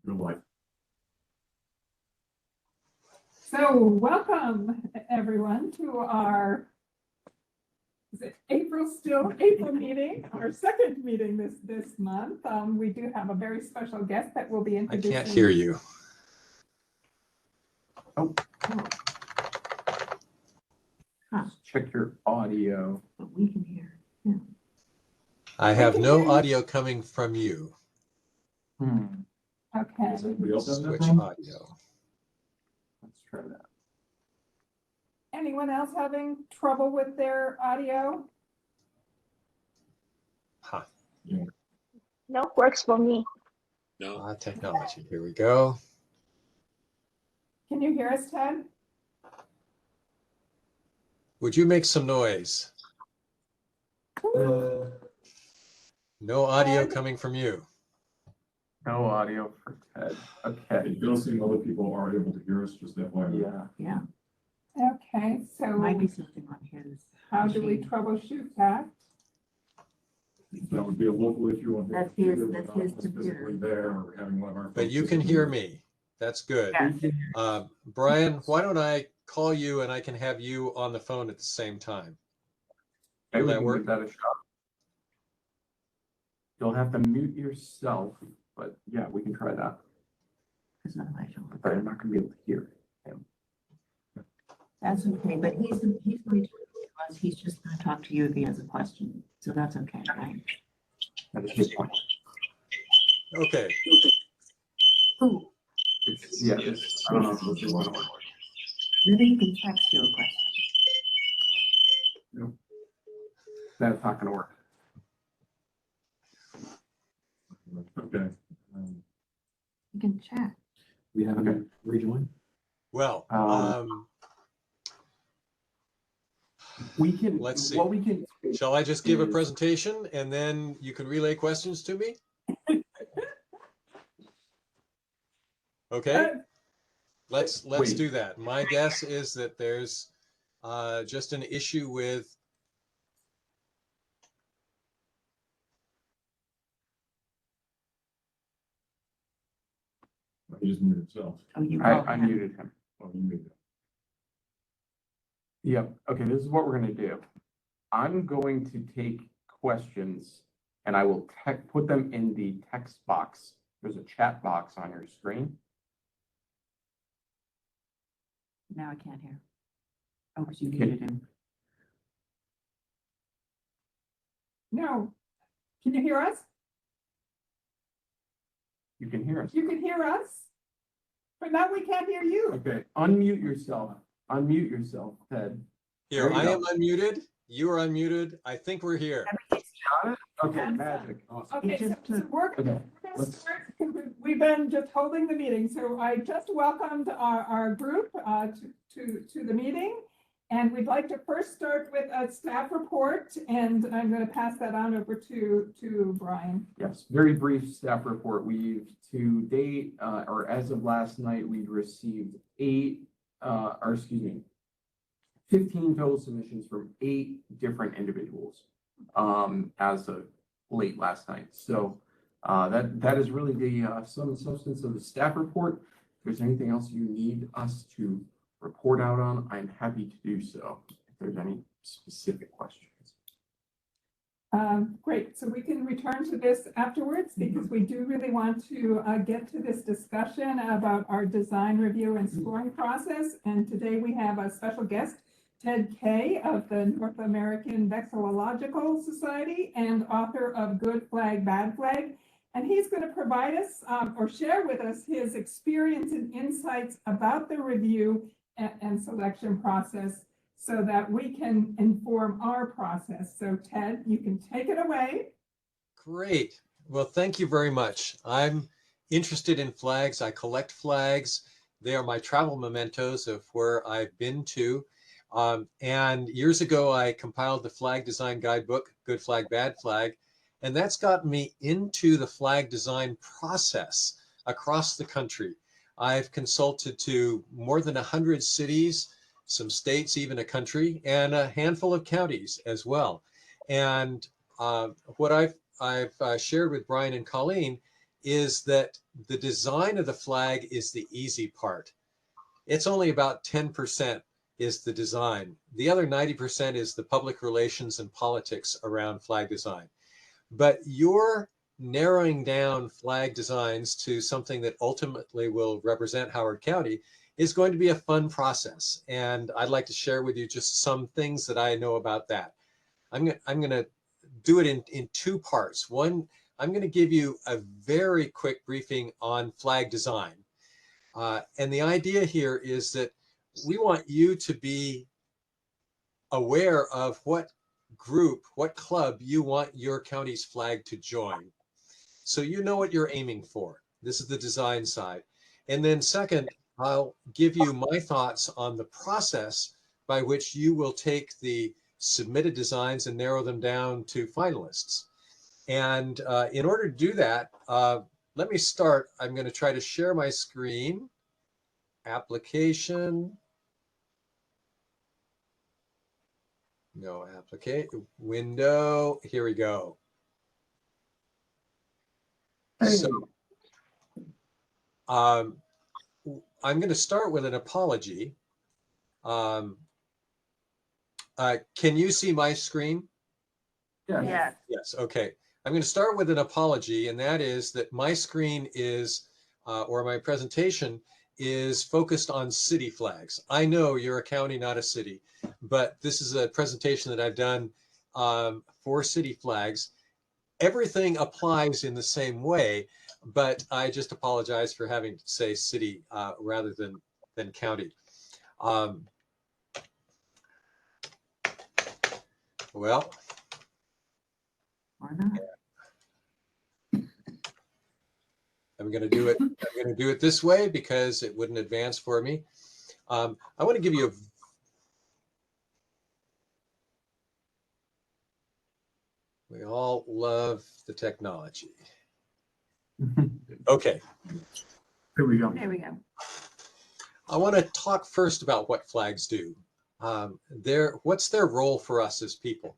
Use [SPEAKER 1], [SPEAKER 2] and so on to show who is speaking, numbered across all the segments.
[SPEAKER 1] Your life.
[SPEAKER 2] So welcome everyone to our April meeting, our second meeting this month. We do have a very special guest that will be
[SPEAKER 3] I
[SPEAKER 2] introducing.
[SPEAKER 3] can't hear you.
[SPEAKER 4] Oh. Check your audio.
[SPEAKER 5] But we can hear him.
[SPEAKER 3] I have no audio coming from you.
[SPEAKER 2] Okay.
[SPEAKER 1] Does anybody else have that
[SPEAKER 3] Switch
[SPEAKER 1] problem?
[SPEAKER 3] audio.
[SPEAKER 4] Let's try that.
[SPEAKER 2] Anyone else having trouble with their audio?
[SPEAKER 3] Huh.
[SPEAKER 6] No, works for me.
[SPEAKER 3] Technology. Here we go.
[SPEAKER 2] Can you hear us, Ted?
[SPEAKER 3] Would you make some noise? No audio coming from you.
[SPEAKER 4] No audio for Ted. Okay.
[SPEAKER 1] It does seem other people are able to hear us, just FYI.
[SPEAKER 4] Yeah.
[SPEAKER 5] Yeah,
[SPEAKER 2] Okay, so
[SPEAKER 5] might be something on his.
[SPEAKER 2] how do we
[SPEAKER 5] machine.
[SPEAKER 2] troubleshoot that?
[SPEAKER 1] That would be a local issue on
[SPEAKER 5] That's
[SPEAKER 1] his
[SPEAKER 5] his-
[SPEAKER 1] computer,
[SPEAKER 5] that's
[SPEAKER 1] but not
[SPEAKER 5] his
[SPEAKER 1] physically
[SPEAKER 5] computer.
[SPEAKER 1] there or having one of our.
[SPEAKER 3] But
[SPEAKER 1] folks
[SPEAKER 3] you can
[SPEAKER 1] physically
[SPEAKER 3] hear
[SPEAKER 1] there.
[SPEAKER 3] me. That's good.
[SPEAKER 5] Yeah.
[SPEAKER 3] Brian, why don't I call you and I can have you on the phone at the same time?
[SPEAKER 4] Okay,
[SPEAKER 3] Will
[SPEAKER 4] we
[SPEAKER 3] that
[SPEAKER 4] can
[SPEAKER 3] work?
[SPEAKER 4] give that a shot. You'll have to mute yourself, but yeah, we can try that.
[SPEAKER 5] Because otherwise you'll.
[SPEAKER 4] But I'm not gonna be able to hear him.
[SPEAKER 5] That's okay, but he's going to talk to us. He's just going to talk to you if he has a question. So that's okay, right?
[SPEAKER 4] That's his point.
[SPEAKER 3] Okay.
[SPEAKER 5] Ooh,
[SPEAKER 4] Yeah, I don't know if this is one or.
[SPEAKER 5] maybe you can text your question.
[SPEAKER 4] That's not gonna work.
[SPEAKER 1] Okay.
[SPEAKER 5] You can chat.
[SPEAKER 7] We have
[SPEAKER 4] Okay.
[SPEAKER 7] a rejoin.
[SPEAKER 3] Well,
[SPEAKER 4] We can,
[SPEAKER 3] Let's see.
[SPEAKER 4] what we can.
[SPEAKER 3] shall I just give a
[SPEAKER 4] is-
[SPEAKER 3] presentation and then you can relay questions to me? Okay, let's
[SPEAKER 4] Wait.
[SPEAKER 3] do that. My guess is that there's just an issue with
[SPEAKER 1] He just muted himself.
[SPEAKER 5] Oh, you called
[SPEAKER 4] I
[SPEAKER 5] him.
[SPEAKER 4] muted him.
[SPEAKER 1] Oh, you muted.
[SPEAKER 4] Yep. Okay, this is what we're gonna do. I'm going to take questions and I will put them in the text box. There's a chat box on your screen.
[SPEAKER 5] Now I can't hear. Oh, because you
[SPEAKER 4] Okay.
[SPEAKER 5] muted him.
[SPEAKER 2] No. Can you hear us?
[SPEAKER 4] You can hear us.
[SPEAKER 2] You can hear us? But now we can't hear you.
[SPEAKER 4] Okay, unmute yourself. Unmute yourself, Ted.
[SPEAKER 3] here.
[SPEAKER 4] There you
[SPEAKER 3] I
[SPEAKER 4] go.
[SPEAKER 3] am unmuted. You are unmuted. I think we're here.
[SPEAKER 4] Got it? Okay, magic. Awesome.
[SPEAKER 2] Okay, so
[SPEAKER 5] just took-
[SPEAKER 2] we're
[SPEAKER 4] Okay,
[SPEAKER 2] gonna
[SPEAKER 4] let's-
[SPEAKER 2] start, we've been just holding the meeting, so I just welcomed our group to the meeting. And we'd like to first start with a staff report, and I'm gonna pass that on over to Brian.
[SPEAKER 4] Yes, very brief staff report. We've to date, or as of last night, we've received 15 total submissions from 8 different individuals as of late last night. So that is really the sum substance of the staff report. If there's anything else you need us to report out on, I'm happy to do so. If there's any specific questions.
[SPEAKER 2] Great, so we can return to this afterwards because we do really want to get to this discussion about our design review and scoring process. And today we have a special guest, Ted Kay of the North American Vexillological Society and author of Good Flag, Bad Flag. And he's going to provide us or share with us his experience and insights about the review and selection process so that we can inform our process. So Ted, you can take it away.
[SPEAKER 3] Great. Well, thank you very much. I'm interested in flags. I collect flags. They are my travel mementos of where I've been to. And years ago, I compiled the flag design guidebook, Good Flag, Bad Flag. And that's gotten me into the flag design process across the country. I've consulted to more than 100 cities, some states, even a country, and a handful of counties as well. And what I've shared with Brian and Colleen is that the design of the flag is the easy part. It's only about 10% is the design. The other 90% is the public relations and politics around flag design. But you're narrowing down flag designs to something that ultimately will represent Howard County is going to be a fun process. And I'd like to share with you just some things that I know about that. I'm going to do it in two parts. One, I'm going to give you a very quick briefing on flag design. And the idea here is that we want you to be aware of what group, what club you want your county's flag to join. So you know what you're aiming for. This is the design side. And then second, I'll give you my thoughts on the process by which you will take the submitted designs and narrow them down to finalists. And in order to do that, let me start. I'm going to try to share my screen. Application. No application. Window. Here we go. So I'm going to start with an apology. Can you see my screen?
[SPEAKER 5] Yeah.
[SPEAKER 3] Yes. Okay. I'm going to start with an apology, and that is that my screen is, or my presentation is focused on city flags. I know you're a county, not a city, but this is a presentation that I've done for city flags. Everything applies in the same way, but I just apologize for having to say city rather than county. Well,
[SPEAKER 5] Or not.
[SPEAKER 3] I'm going to do it. I'm going to do it this way because it wouldn't advance for me. I want to give you a. We all love the technology. Okay.
[SPEAKER 4] Here we go.
[SPEAKER 5] There we go.
[SPEAKER 3] I want to talk first about what flags do. What's their role for us as people?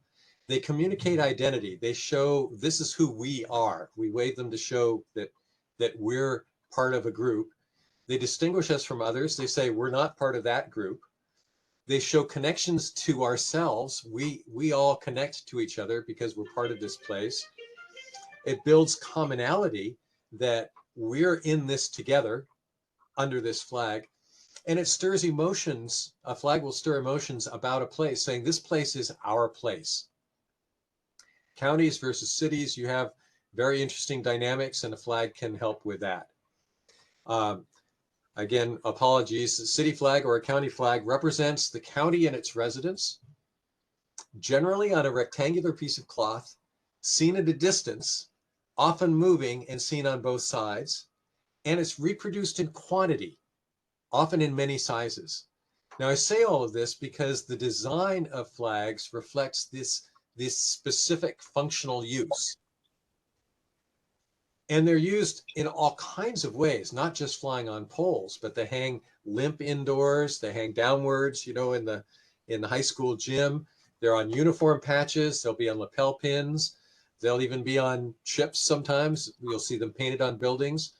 [SPEAKER 3] They communicate identity. They show this is who we are. We wave them to show that we're part of a group. They distinguish us from others. They say we're not part of that group. They show connections to ourselves. We all connect to each other because we're part of this place. It builds commonality that we're in this together under this flag. And it stirs emotions. A flag will stir emotions about a place, saying this place is our place. Counties versus cities, you have very interesting dynamics, and a flag can help with that. Again, apologies. The city flag or a county flag represents the county and its residents, generally on a rectangular piece of cloth, seen at a distance, often moving and seen on both sides, and it's reproduced in quantity, often in many sizes. Now, I say all of this because the design of flags reflects this specific functional use. And they're used in all kinds of ways, not just flying on poles, but they hang limp indoors, they hang downwards, in the high school gym. They're on uniform patches, they'll be on lapel pins, they'll even be on ships sometimes. You'll see them painted on buildings.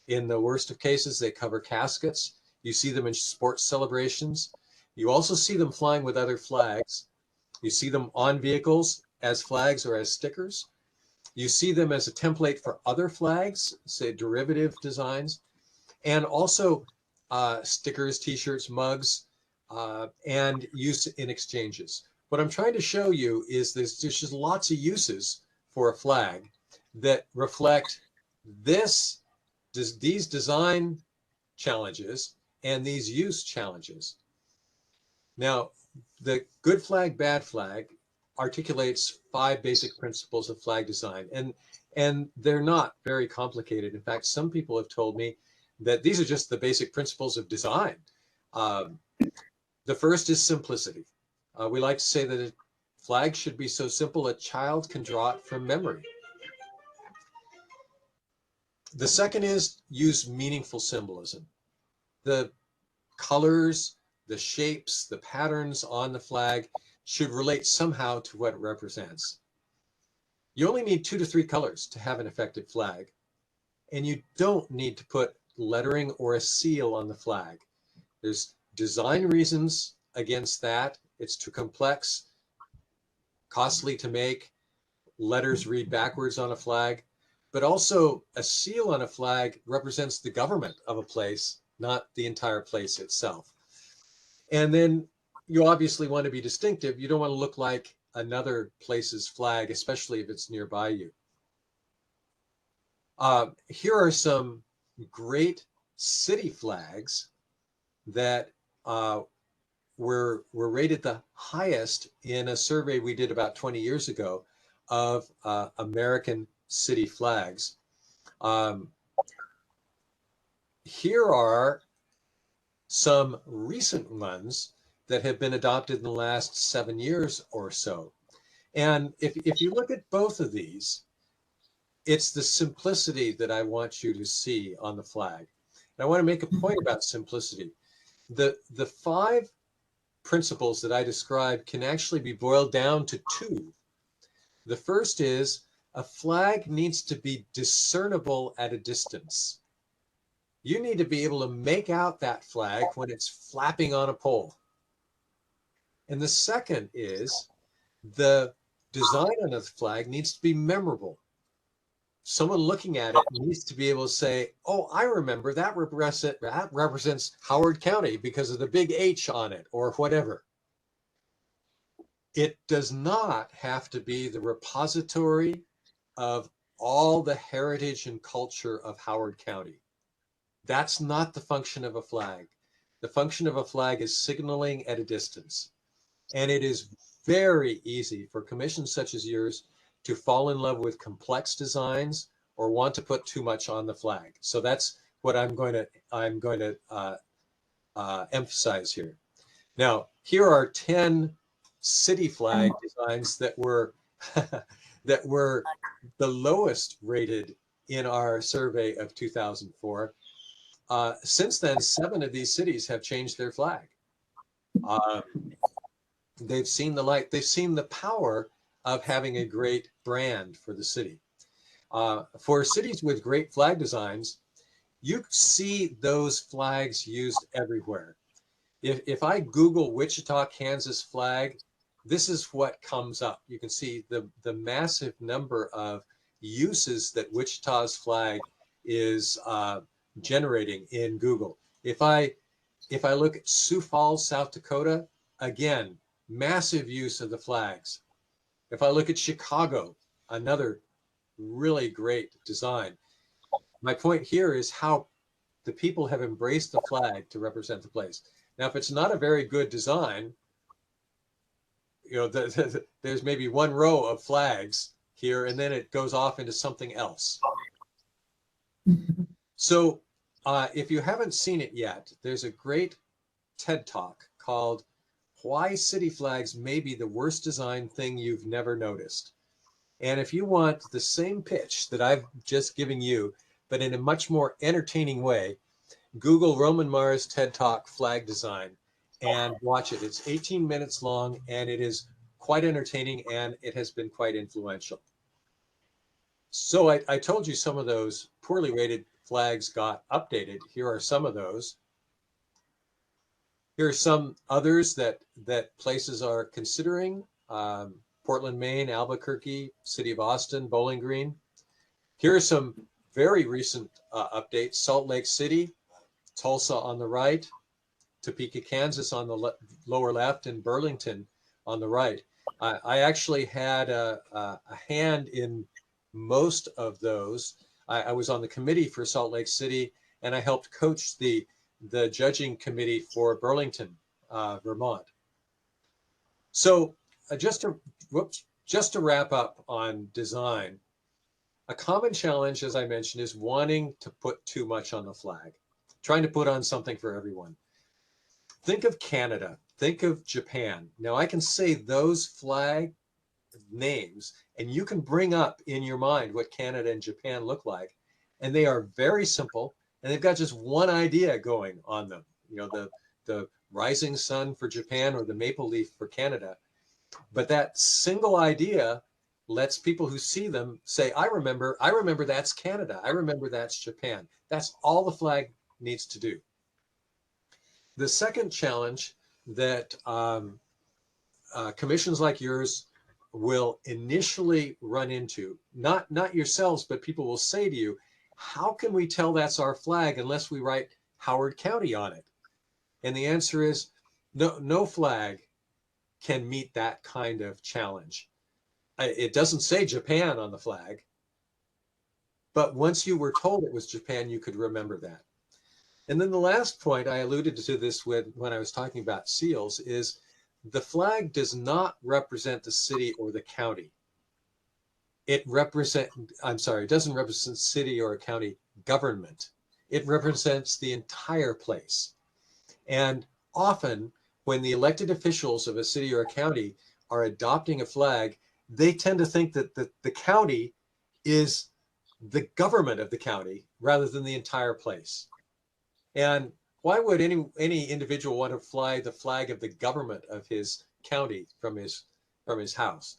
[SPEAKER 3] In the worst of cases, they cover caskets. You see them in sports celebrations. You also see them flying with other flags. You see them on vehicles as flags or as stickers. You see them as a template for other flags, say derivative designs, and also stickers, t-shirts, mugs, and use in exchanges. What I'm trying to show you is there's just lots of uses for a flag that reflect these design challenges and these use challenges. Now, the good flag, bad flag articulates 5 basic principles of flag design, and they're not very complicated. In fact, some people have told me that these are just the basic principles of design. The first is simplicity. We like to say that a flag should be so simple a child can draw it from memory. The second is use meaningful symbolism. The colors, the shapes, the patterns on the flag should relate somehow to what it represents. You only need 2 to 3 colors to have an effective flag. and you don't need to put lettering or a seal on the flag. There's design reasons against that. It's too complex, costly to make. Letters read backwards on a flag, but also a seal on a flag represents the government of a place, not the entire place itself. And then you obviously want to be distinctive. You don't want to look like another place's flag, especially if it's nearby you. Here are some great city flags that were rated the highest in a survey we did about 20 years ago of American city flags. Here are some recent ones that have been adopted in the last 7 years or so. And if you look at both of these, it's the simplicity that I want you to see on the flag. And I want to make a point about simplicity. The 5 principles that I described can actually be boiled down to 2. The first is a flag needs to be discernible at a distance. You need to be able to make out that flag when it's flapping on a pole. And the second is the design on the flag needs to be memorable. Someone looking at it needs to be able to say, oh, I remember that represents Howard County because of the big H on it or whatever. It does not have to be the repository of all the heritage and culture of Howard County. That's not the function of a flag. The function of a flag is signaling at a distance. And it is very easy for commissions such as yours to fall in love with complex designs or want to put too much on the flag. So that's what I'm going to emphasize here. Now, here are 10 city flag designs that were that were the lowest rated in our survey of 2004. Since then, 7 of these cities have changed their flag. They've seen the light. They've seen the power of having a great brand for the city. For cities with great flag designs, you see those flags used everywhere. If I Google Wichita, Kansas flag, this is what comes up. You can see the massive number of uses that Wichita's flag is generating in Google. If I look at Sioux Falls, South Dakota, again, massive use of the flags. If I look at Chicago, another really great design. My point here is how the people have embraced the flag to represent the place. Now, if it's not a very good design, you know, there's maybe one row of flags here, and then it goes off into something else. So if you haven't seen it yet, there's a great TED Talk called Why City Flags May Be the Worst Design Thing You've Never Noticed. And if you want the same pitch that I've just given you, but in a much more entertaining way, Google Roman Mars TED Talk flag design and watch it. It's 18 minutes long, and it is quite entertaining, and it has been quite influential. So I told you some of those poorly rated flags got updated. Here are some of those. Here are some others that places are considering. Portland, Maine, Albuquerque, City of Austin, Bowling Green. Here are some very recent updates. Salt Lake City, Tulsa on the right, Topeka, Kansas on the lower left, and Burlington on the right. I actually had a hand in most of those. I was on the committee for Salt Lake City, and I helped coach the judging committee for Burlington, Vermont. So just to wrap up on design, a common challenge, as I mentioned, is wanting to put too much on the flag, trying to put on something for everyone. Think of Canada, think of Japan. Now I can say those flag names, and you can bring up in your mind what Canada and Japan look like. And they are very simple, and they've got just one idea going on them. You know, the rising sun for Japan or the maple leaf for Canada. But that single idea lets people who see them say, I remember that's Canada. I remember that's Japan. That's all the flag needs to do. The second challenge that commissions like yours will initially run into, not yourselves, but people will say to you, how can we tell that's our flag unless we write Howard County on it? And the answer is no flag can meet that kind of challenge. It doesn't say Japan on the flag, but once you were told it was Japan, you could remember that. And then the last point, I alluded to this when I was talking about seals, is the flag does not represent the city or the county. It doesn't represent city or a county government. It represents the entire place. And often when the elected officials of a city or a county are adopting a flag, they tend to think that the county is the government of the county rather than the entire place. And why would any individual want to fly the flag of the government of his county from his house?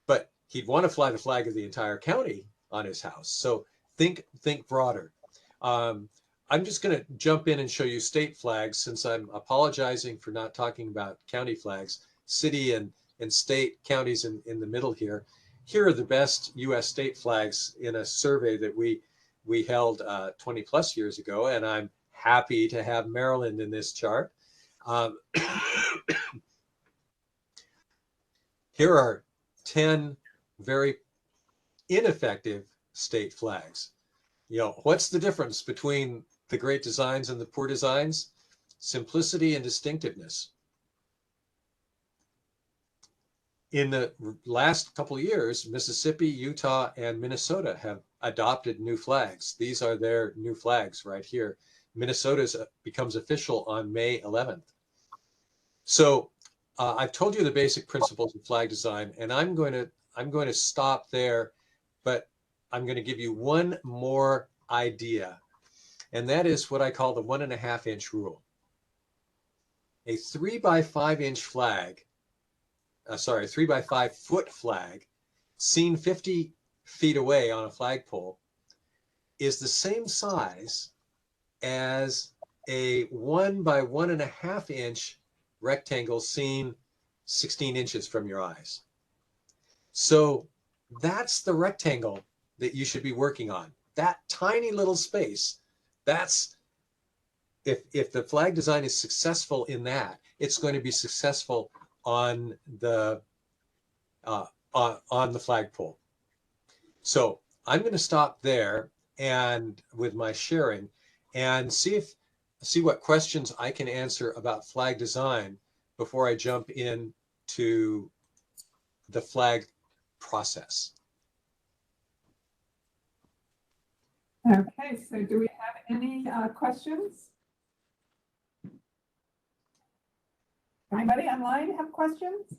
[SPEAKER 3] But he'd want to fly the flag of the entire county on his house. So think broader. I'm just going to jump in and show you state flags, since I'm apologizing for not talking about county flags. City and state, counties in the middle here. Here are the best U.S. state flags in a survey that we held 20 plus years ago, and I'm happy to have Maryland in this chart. Here are 10 very ineffective state flags. You know, what's the difference between the great designs and the poor designs? Simplicity and distinctiveness. In the last couple of years, Mississippi, Utah, and Minnesota have adopted new flags. These are their new flags right here. Minnesota's becomes official on May 11th. So I've told you the basic principles of flag design, and I'm going to stop there, but I'm going to give you one more idea, and that is what I call the 1.5 inch rule. A 3 by 5 inch flag, 3 by 5 foot flag, seen 50 feet away on a flagpole, is the same size as a 1 by 1.5 inch rectangle seen 16 inches from your eyes. So that's the rectangle that you should be working on. That tiny little space, that's, if the flag design is successful in that, it's going to be successful on the flagpole. So I'm going to stop there and with my sharing and see what questions I can answer about flag design before I jump in to the flag process.
[SPEAKER 2] Okay, so do we have any questions? Anybody online have questions?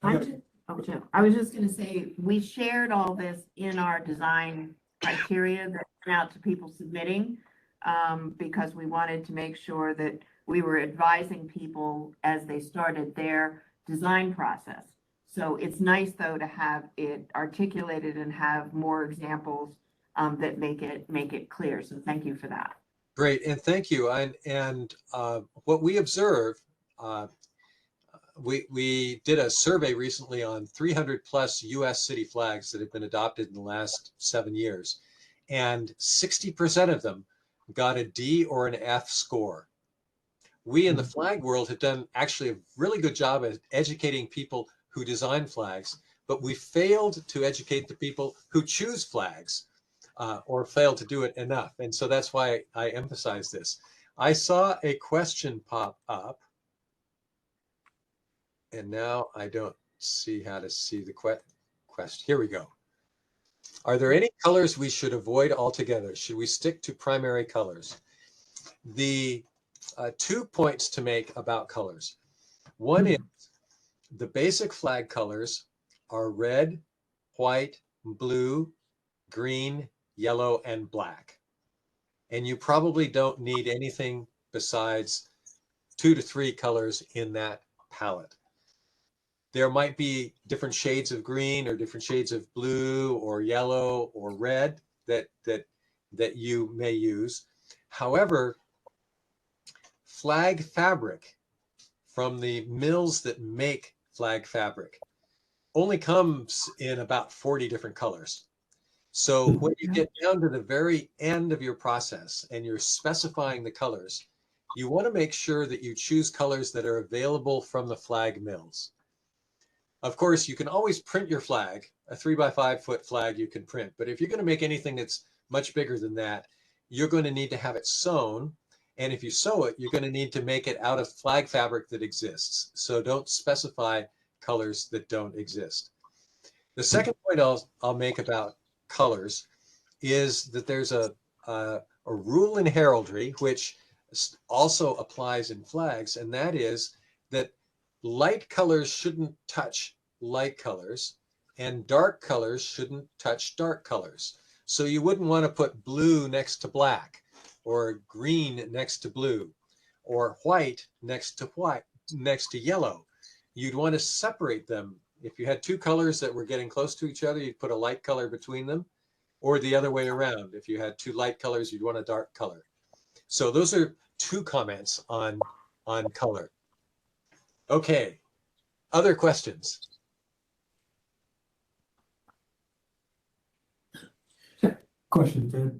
[SPEAKER 5] I was just gonna say, we shared all this in our design criteria that went out to people submitting, because we wanted to make sure that we were advising people as they started their design process. So it's nice, though, to have it articulated and have more examples that make it clear. So thank you for that.
[SPEAKER 3] Great, and thank you. And what we observe, we did a survey recently on 300 plus U.S. city flags that have been adopted in the last 7 years, and 60% of them got a D or an F score. We in the flag world have done actually a really good job at educating people who design flags, but we failed to educate the people who choose flags, or failed to do it enough. And so that's why I emphasize this. I saw a question pop up, and now I don't see how to see the question. Here we go. Are there any colors we should avoid altogether? Should we stick to primary colors? The 2 points to make about colors. One is the basic flag colors are red, white, blue, green, yellow, and black. And you probably don't need anything besides 2 to 3 colors in that palette. there might be different shades of green or different shades of blue or yellow or red that you may use. However, flag fabric from the mills that make flag fabric only comes in about 40 different colors. So when you get down to the very end of your process and you're specifying the colors, you want to make sure that you choose colors that are available from the flag mills. Of course, you can always print your flag, a 3x5 foot flag you can print, but if you're going to make anything that's much bigger than that, you're going to need to have it sewn. And if you sew it, you're going to need to make it out of flag fabric that exists. So don't specify colors that don't exist. The second point I'll make about colors is that there's a rule in heraldry, which also applies in flags, and that is that light colors shouldn't touch light colors and dark colors shouldn't touch dark colors. So you wouldn't want to put blue next to black or green next to blue or white next to yellow. You'd want to separate them. If you had two colors that were getting close to each other, you'd put a light color between them, or the other way around. If you had two light colors, you'd want a dark color. So those are two comments on color. Okay, other questions?
[SPEAKER 7] Question, Ted.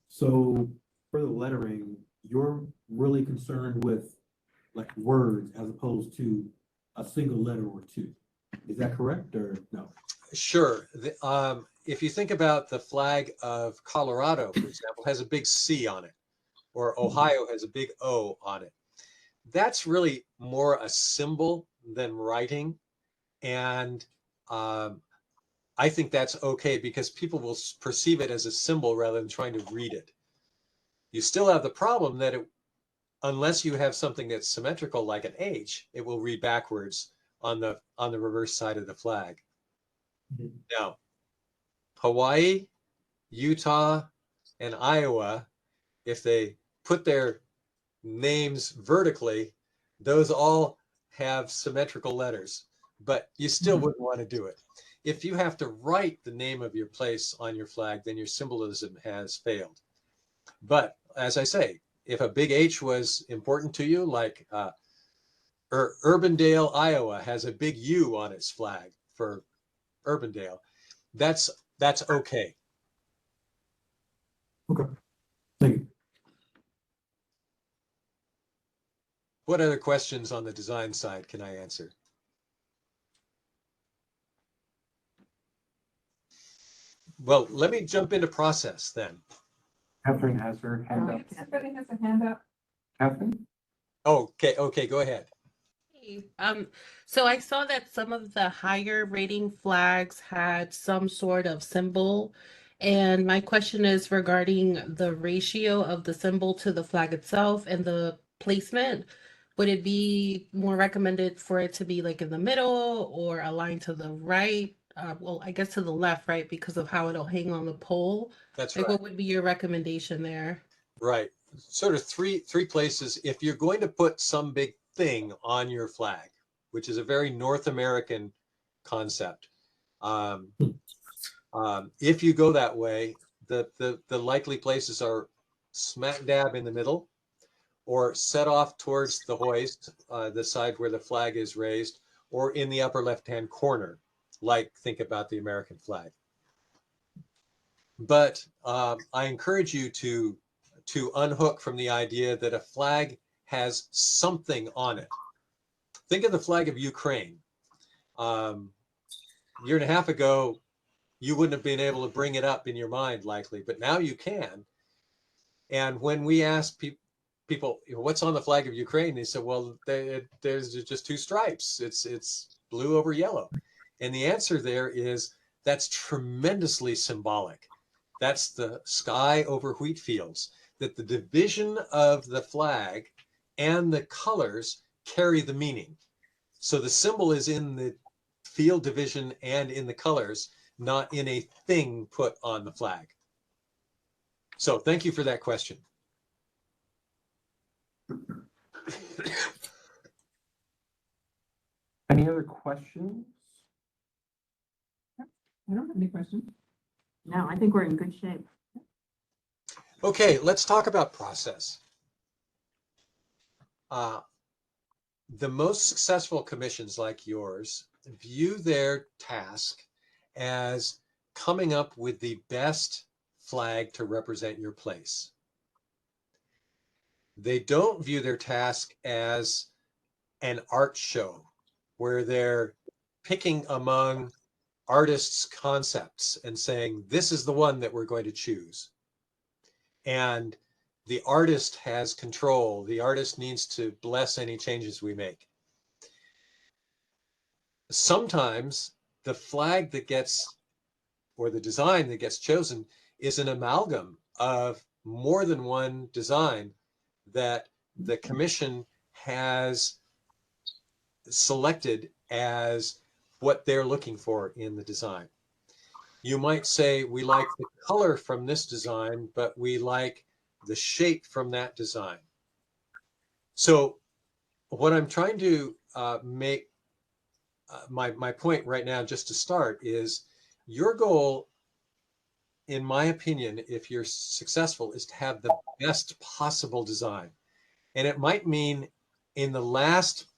[SPEAKER 7] So for the lettering, you're really concerned with like words as opposed to a single letter or two. Is that correct or no?
[SPEAKER 3] Sure. If you think about the flag of Colorado, for example, has a big C on it, or Ohio has a big O on it. That's really more a symbol than writing. And I think that's okay because people will perceive it as a symbol rather than trying to read it. You still have the problem that unless you have something that's symmetrical like an H, it will read backwards on the reverse side of the flag. Now, Hawaii, Utah, and Iowa, if they put their names vertically, those all have symmetrical letters, but you still wouldn't want to do it. If you have to write the name of your place on your flag, then your symbolism has failed. But as I say, if a big H was important to you, like Urbandale, Iowa has a big U on its flag for Urbandale, that's okay.
[SPEAKER 7] Okay, thank you.
[SPEAKER 3] What other questions on the design side can I answer? Well, let me jump into process then.
[SPEAKER 4] Catherine has her hand up.
[SPEAKER 2] Somebody has a hand up.
[SPEAKER 4] Catherine?
[SPEAKER 3] Okay, go ahead.
[SPEAKER 8] So I saw that some of the higher rating flags had some sort of symbol. And my question is regarding the ratio of the symbol to the flag itself and the placement. Would it be more recommended for it to be like in the middle or aligned to the right? Well, I guess to the left, right? Because of how it'll hang on the pole.
[SPEAKER 3] That's
[SPEAKER 8] Like,
[SPEAKER 3] right.
[SPEAKER 8] what would be your recommendation there?
[SPEAKER 3] Right. Sort of three places. If you're going to put some big thing on your flag, which is a very North American concept, if you go that way, the likely places are smack dab in the middle, or set off towards the hoist, the side where the flag is raised, or in the upper left-hand corner, like think about the American flag. But I encourage you to unhook from the idea that a flag has something on it. Think of the flag of Ukraine. A year and a half ago, you wouldn't have been able to bring it up in your mind likely, but now you can. And when we ask people, what's on the flag of Ukraine? They said, well, there's just two stripes. It's blue over yellow. And the answer there is that's tremendously symbolic. That's the sky over wheat fields, that the division of the flag and the colors carry the meaning. So the symbol is in the field division and in the colors, not in a thing put on the flag. So thank you for that question.
[SPEAKER 4] Any other questions?
[SPEAKER 2] I don't have any questions.
[SPEAKER 5] No, I think we're in good shape.
[SPEAKER 3] Okay, let's talk about process. The most successful commissions like yours view their task as coming up with the best flag to represent your place. They don't view their task as an art show where they're picking among artists' concepts and saying, this is the one that we're going to choose. And the artist has control. The artist needs to bless any changes we make. Sometimes the flag that gets, or the design that gets chosen, is an amalgam of more than one design that the commission has selected as what they're looking for in the design. You might say, we like the color from this design, but we like the shape from that design. So what I'm trying to make my point right now, just to start, is your goal, in my opinion, if you're successful, is to have the best possible design. And it might mean in the last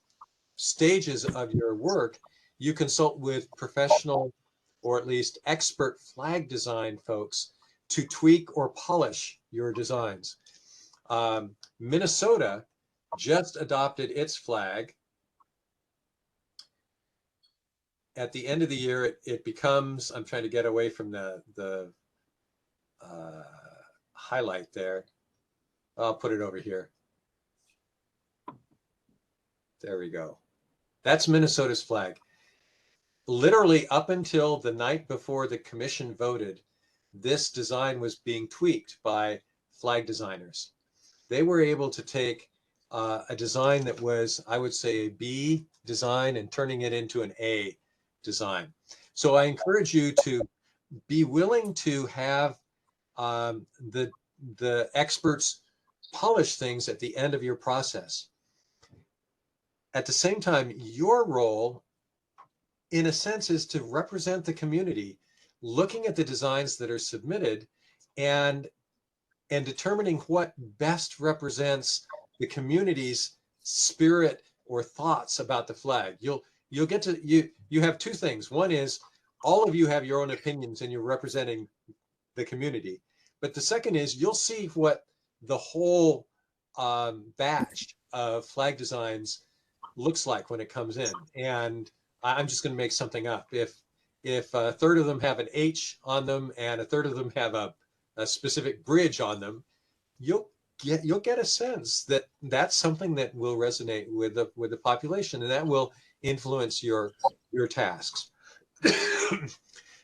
[SPEAKER 3] stages of your work, you consult with professional or at least expert flag design folks to tweak or polish your designs. Minnesota just adopted its flag. At the end of the year, it becomes, I'm trying to get away from the highlight there. I'll put it over here. There we go. That's Minnesota's flag. Literally up until the night before the commission voted, this design was being tweaked by flag designers. They were able to take a design that was, I would say, a B design and turning it into an A design. So I encourage you to be willing to have the experts polish things at the end of your process. At the same time, your role, in a sense, is to represent the community, looking at the designs that are submitted and determining what best represents the community's spirit or thoughts about the flag. You'll get to, you have two things. One is all of you have your own opinions and you're representing the community. But the second is you'll see what the whole batch of flag designs looks like when it comes in. And I'm just going to make something up. If a third of them have an H on them and a third of them have a specific bridge on them, you'll get a sense that that's something that will resonate with the population, and that will influence your tasks.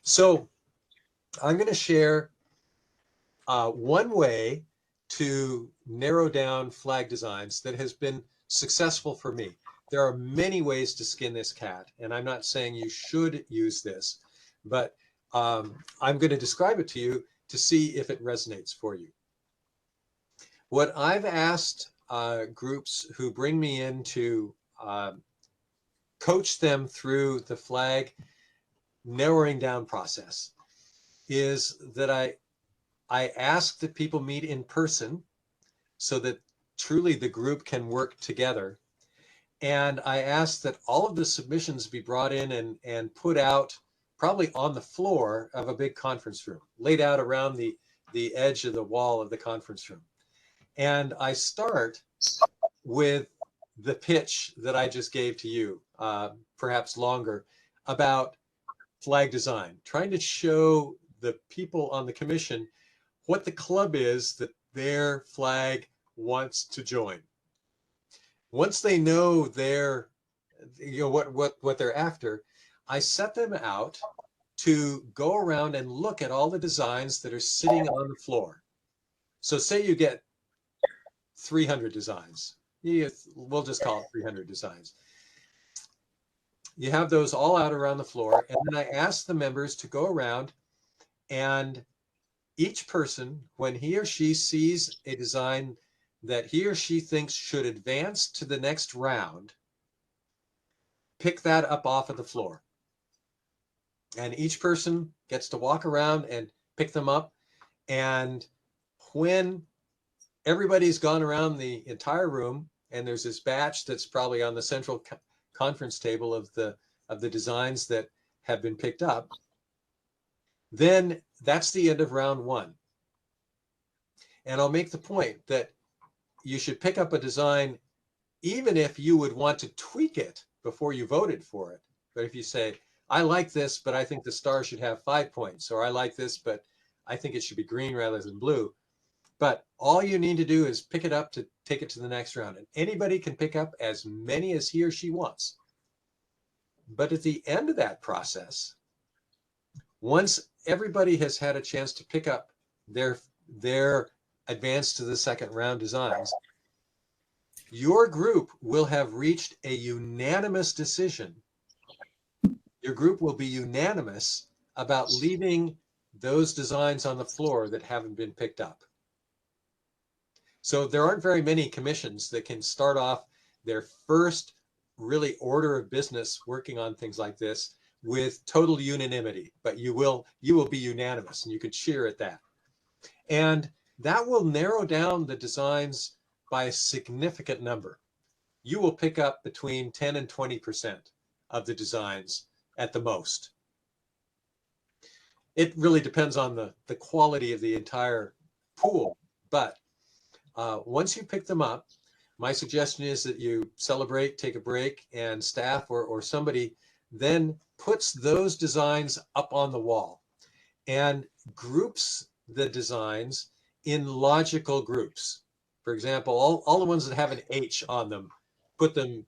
[SPEAKER 3] So I'm going to share one way to narrow down flag designs that has been successful for me. There are many ways to skin this cat, and I'm not saying you should use this, but I'm going to describe it to you to see if it resonates for you. What I've asked groups who bring me in to coach them through the flag narrowing down process is that I ask that people meet in person so that truly the group can work together. And I ask that all of the submissions be brought in and put out probably on the floor of a big conference room, laid out around the edge of the wall of the conference room. And I start with the pitch that I just gave to you, perhaps longer, about flag design, trying to show the people on the commission what the club is that their flag wants to join. Once they know what they're after, I set them out to go around and look at all the designs that are sitting on the floor. So say you get 300 designs. We'll just call it 300 designs. You have those all out around the floor, and then I ask the members to go around, and each person, when he or she sees a design that he or she thinks should advance to the next round, pick that up off of the floor. And each person gets to walk around and pick them up. And when everybody's gone around the entire room, and there's this batch that's probably on the central conference table of the designs that have been picked up, then that's the end of round one. And I'll make the point that you should pick up a design even if you would want to tweak it before you voted for it. But if you say, I like this, but I think the star should have 5 points, or I like this, but I think it should be green rather than blue. But all you need to do is pick it up to take it to the next round. And anybody can pick up as many as he or she wants. But at the end of that process, once everybody has had a chance to pick up their advance to the second round designs, your group will have reached a unanimous decision. Your group will be unanimous about leaving those designs on the floor that haven't been picked up. So there aren't very many commissions that can start off their first really order of business working on things like this with total unanimity, but you will be unanimous, and you can cheer at that. And that will narrow down the designs by a significant number. You will pick up between 10 and 20% of the designs at the most. It really depends on the quality of the entire pool, but once you pick them up, my suggestion is that you celebrate, take a break, and staff or somebody then puts those designs up on the wall and groups the designs in logical groups. For example, all the ones that have an H on them, put them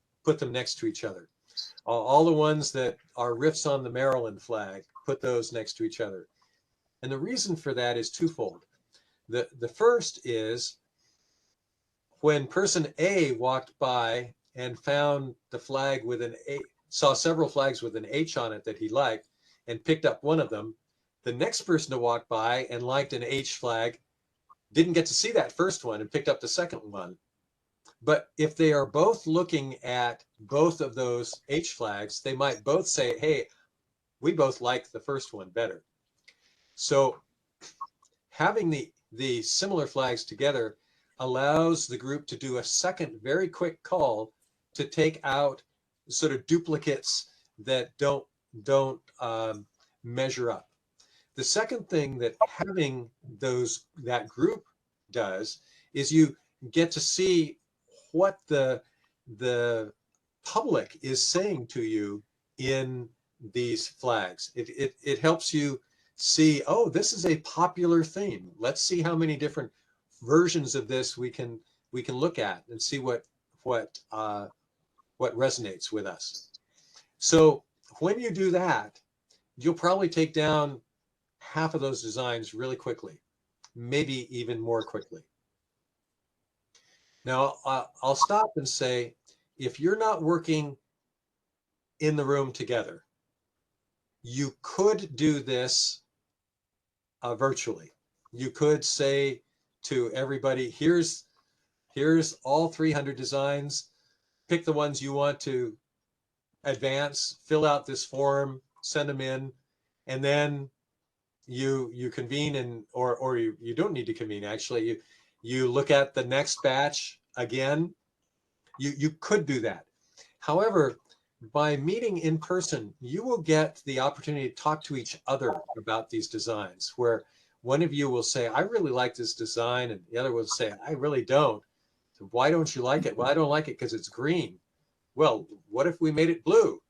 [SPEAKER 3] next to each other. All the ones that are riffs on the Maryland flag, put those next to each other. And the reason for that is twofold. The first is when person A walked by and found the flag with an A, saw several flags with an H on it that he liked and picked up one of them, the next person to walk by and liked an H flag didn't get to see that first one and picked up the second one. But if they are both looking at both of those H flags, they might both say, hey, we both like the first one better. So having the similar flags together allows the group to do a second very quick call to take out sort of duplicates that don't measure up. The second thing that having that group does is you get to see what the public is saying to you in these flags. It helps you see, oh, this is a popular theme. Let's see how many different versions of this we can look at and see what resonates with us. So when you do that, you'll probably take down half of those designs really quickly, maybe even more quickly. Now, I'll stop and say, if you're not working in the room together, you could do this virtually. You could say to everybody, here's all 300 designs, pick the ones you want to advance, fill out this form, send them in, and then you convene or you don't need to convene, actually. You look at the next batch again. You could do that. However, by meeting in person, you will get the opportunity to talk to each other about these designs, where one of you will say, I really like this design, and the other will say, I really don't. So why don't you like it? Well, I don't like it because it's green. Well, what if we made it blue?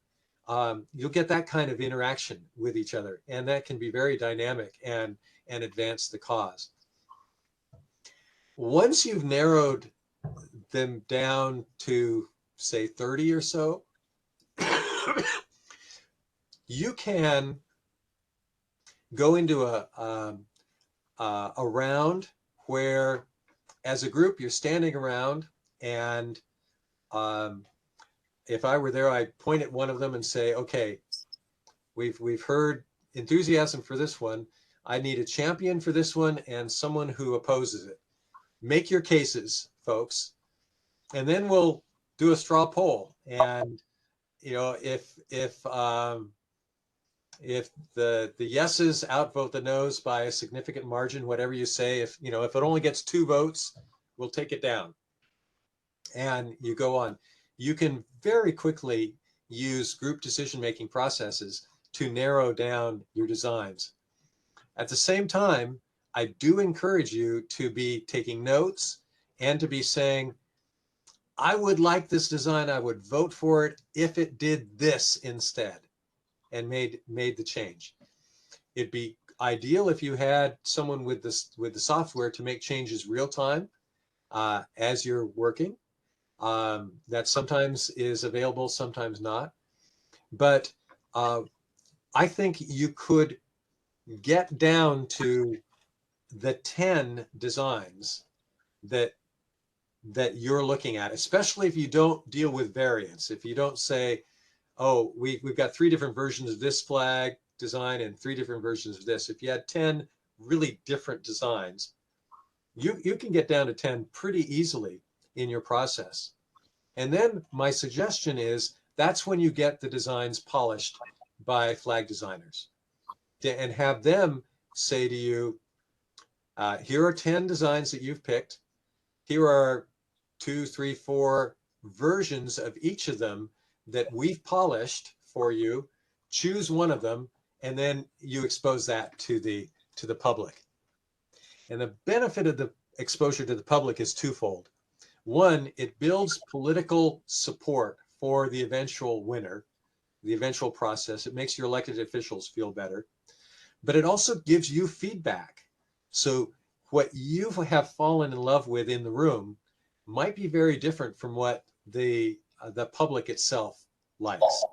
[SPEAKER 3] You'll get that kind of interaction with each other, and that can be very dynamic and advance the cause. Once you've narrowed them down to, say, 30 or so, you can go into a round where, as a group, you're standing around, and if I were there, I'd point at one of them and say, okay, we've heard enthusiasm for this one. I need a champion for this one and someone who opposes it. Make your cases, folks, and then we'll do a straw poll. And if the yeses outvote the noes by a significant margin, whatever you say, if it only gets 2 votes, we'll take it down. And you go on. You can very quickly use group decision-making processes to narrow down your designs. At the same time, I do encourage you to be taking notes and to be saying, I would like this design, I would vote for it if it did this instead, and made the change. It'd be ideal if you had someone with the software to make changes real time as you're working. That sometimes is available, sometimes not. But I think you could get down to the 10 designs that you're looking at, especially if you don't deal with variants. If you don't say, oh, we've got 3 different versions of this flag design and 3 different versions of this. If you had 10 really different designs, you can get down to 10 pretty easily in your process. And then my suggestion is that's when you get the designs polished by flag designers and have them say to you, here are 10 designs that you've picked. Here are 2, 3, 4 versions of each of them that we've polished for you. Choose one of them, and then you expose that to the public. And the benefit of the exposure to the public is twofold. One, it builds political support for the eventual winner, the eventual process. It makes your elected officials feel better, but it also gives you feedback. So what you have fallen in love with in the room might be very different from what the public itself likes.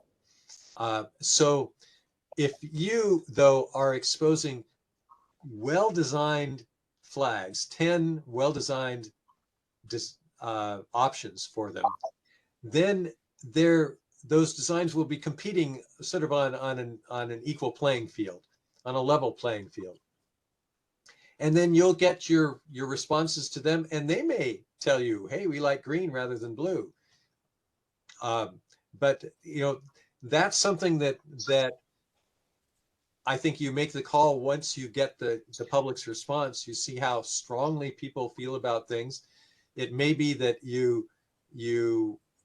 [SPEAKER 3] So if you, though, are exposing well-designed flags, 10 well-designed options for them, then those designs will be competing sort of on an equal playing field, on a level playing field. And then you'll get your responses to them, and they may tell you, hey, we like green rather than blue. But that's something that I think you make the call once you get the public's response. You see how strongly people feel about things. It may be that you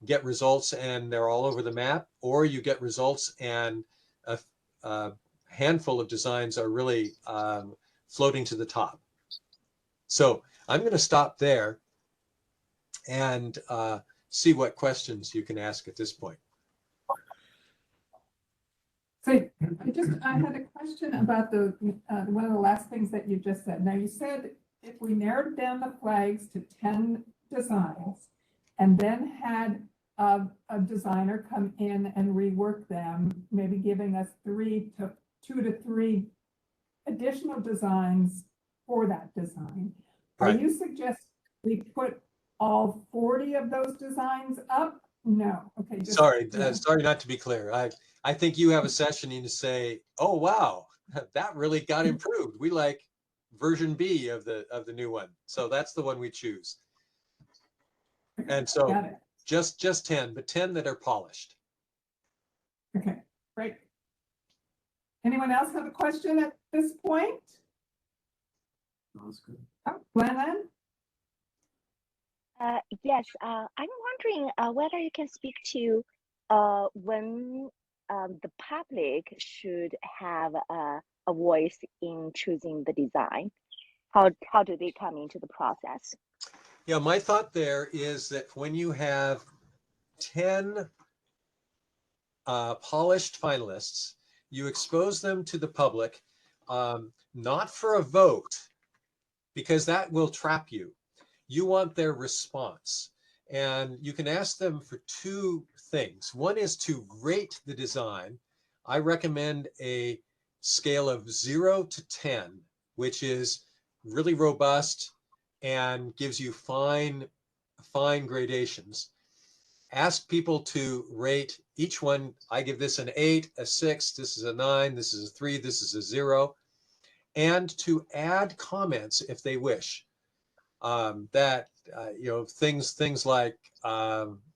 [SPEAKER 3] get results and they're all over the map, or you get results and a handful of designs are really floating to the top. So I'm going to stop there and see what questions you can ask at this point.
[SPEAKER 2] So I had a question about one of the last things that you just said. Now you said if we narrowed down the flags to 10 designs and then had a designer come in and rework them, maybe giving us 2 to 3 additional designs for that design.
[SPEAKER 3] Right.
[SPEAKER 2] Are you suggesting we put all 40 of those designs up? No. Okay.
[SPEAKER 3] Sorry not to be clear. I think you have a session and you say, oh, wow, that really got improved. We like version B of the new one. So that's the one we choose. And so just 10, but 10 that are polished.
[SPEAKER 2] Okay, great. Anyone else have a question at this point?
[SPEAKER 4] That's good.
[SPEAKER 2] Oh, Glenn?
[SPEAKER 6] Yes, I'm wondering whether you can speak to when the public should have a voice in choosing the design. How do they come into the process?
[SPEAKER 3] Yeah, my thought there is that when you have 10 polished finalists, you expose them to the public, not for a vote, because that will trap you. You want their response. And you can ask them for 2 things. One is to rate the design. I recommend a scale of 0 to 10, which is really robust and gives you fine gradations. Ask people to rate each one. I give this an 8, a 6, this is a 9, this is a 3, this is a 0, and to add comments if they wish. Things like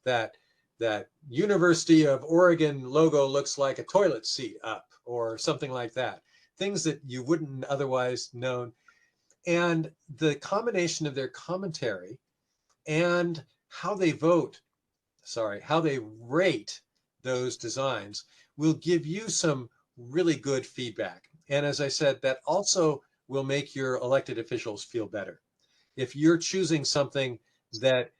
[SPEAKER 3] that that University of Oregon logo looks like a toilet seat up, or something like that. Things that you wouldn't otherwise know. And the combination of their commentary and how they how they rate those designs will give you some really good feedback. And as I said, that also will make your elected officials feel better. If you're choosing something that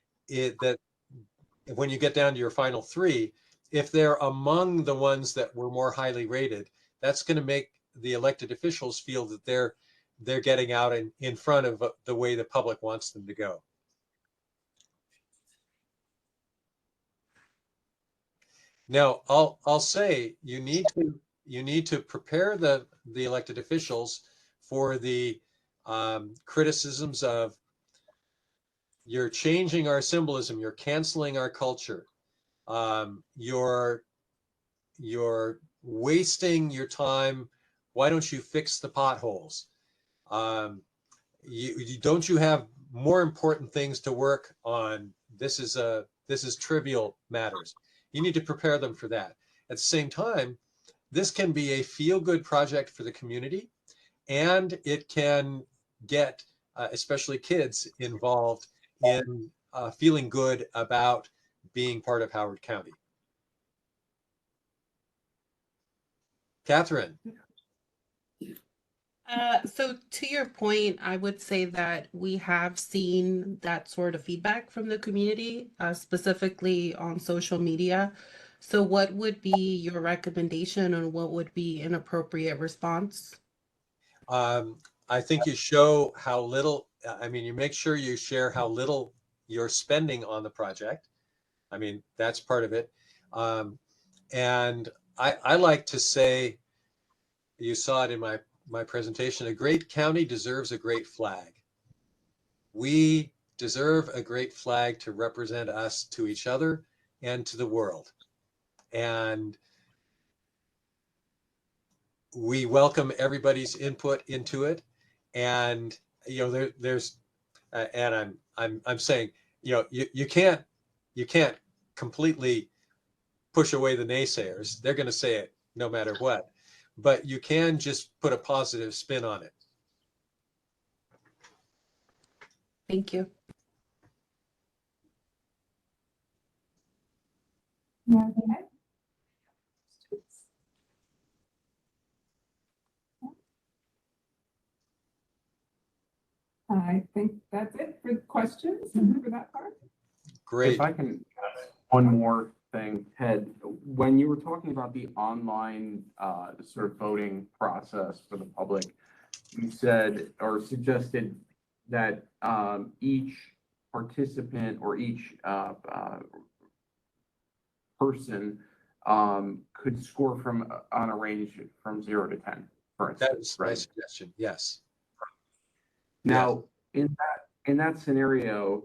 [SPEAKER 3] when you get down to your final three, if they're among the ones that were more highly rated, that's going to make the elected officials feel that they're getting out in front of the way the public wants them to go. Now, I'll say you need to prepare the elected officials for the criticisms of, you're changing our symbolism, you're canceling our culture, you're wasting your time. Why don't you fix the potholes? Don't you have more important things to work on? This is trivial matters. You need to prepare them for that. At the same time, this can be a feel-good project for the community, and it can get especially kids involved in feeling good about being part of Howard County. Catherine.
[SPEAKER 8] So to your point, I would say that we have seen that sort of feedback from the community, specifically on social media. So what would be your recommendation on what would be an appropriate response?
[SPEAKER 3] I think you show how little, you make sure you share how little you're spending on the project. That's part of it. And I like to say, you saw it in my presentation, a great county deserves a great flag. We deserve a great flag to represent us to each other and to the world. And we welcome everybody's input into it. And there's and I'm saying, you can't completely push away the naysayers. They're going to say it no matter what, but you can just put a positive spin on it.
[SPEAKER 8] Thank you.
[SPEAKER 2] Yeah. I think that's it for questions for that part.
[SPEAKER 3] Great.
[SPEAKER 4] If I can ask one more thing, Ted, when you were talking about the online sort of voting process for the public, you said or suggested that each participant or each person could score on a range from 0 to 10, for instance.
[SPEAKER 3] That's my suggestion. Yes.
[SPEAKER 4] Now, in that scenario,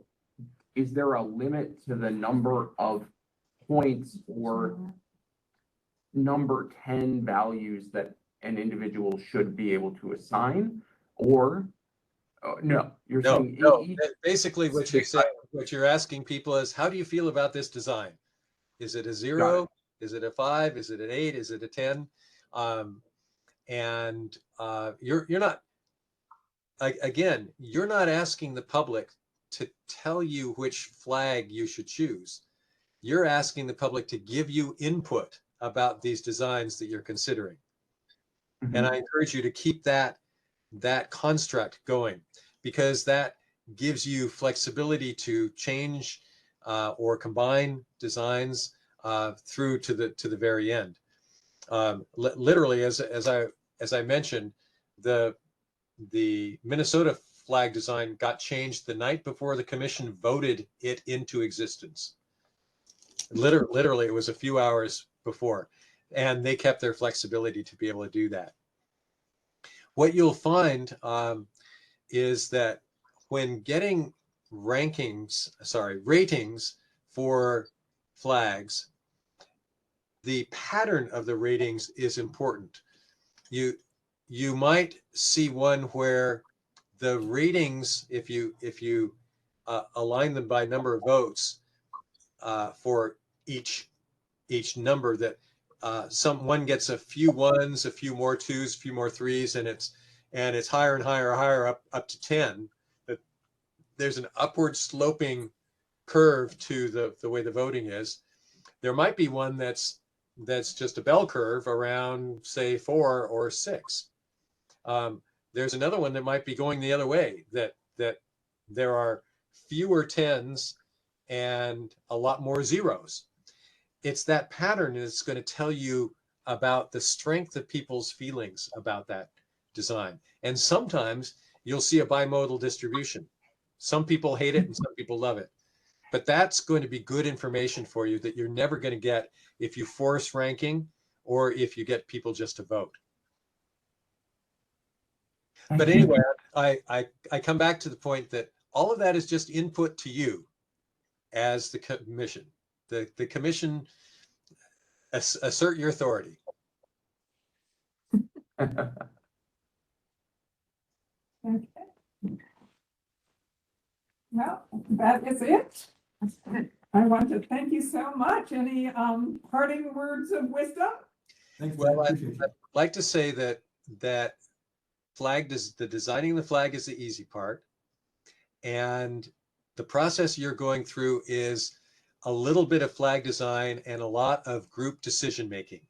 [SPEAKER 4] is there a limit to the number of points or number 10 values that an individual should be able to assign? Or no, you're saying
[SPEAKER 3] basically what you're saying, what you're asking people is, how do you feel about this design? Is it a 0? Is it a 5? Is it an 8? Is it a 10? You're not, again, you're not asking the public to tell you which flag you should choose. You're asking the public to give you input about these designs that you're considering. Mm-hmm. And I encourage you to keep that construct going, because that gives you flexibility to change or combine designs through to the very end. Literally, as I mentioned, the Minnesota flag design got changed the night before the commission voted it into existence. Literally, it was a few hours before, and they kept their flexibility to be able to do that. What you'll find is that when getting ratings for flags, the pattern of the ratings is important. You might see one where the ratings, if you align them by number of votes for each number that one gets a few ones, a few more twos, a few more threes, and it's higher and higher up to 10. That there's an upward sloping curve to the way the voting is. There might be one that's just a bell curve around, say, 4 or 6. There's another one that might be going the other way, that there are fewer 10s and a lot more zeros. It's that pattern that's going to tell you about the strength of people's feelings about that design. And sometimes you'll see a bimodal distribution. Some people hate it and some people love it. But that's going to be good information for you that you're never going to get if you force ranking or if you get people just to vote. But anyway, I come back to the point that all of that is just input to you as the commission. The commission, assert your authority.
[SPEAKER 2] Okay. Well, that is it.
[SPEAKER 5] That's good.
[SPEAKER 2] I want to thank you so much. Any parting words of wisdom?
[SPEAKER 7] Thanks,
[SPEAKER 3] Well,
[SPEAKER 7] Ted. Appreciate you.
[SPEAKER 3] I'd like to say that the designing the flag is the easy part, and the process you're going through is a little bit of flag design and a lot of group decision making.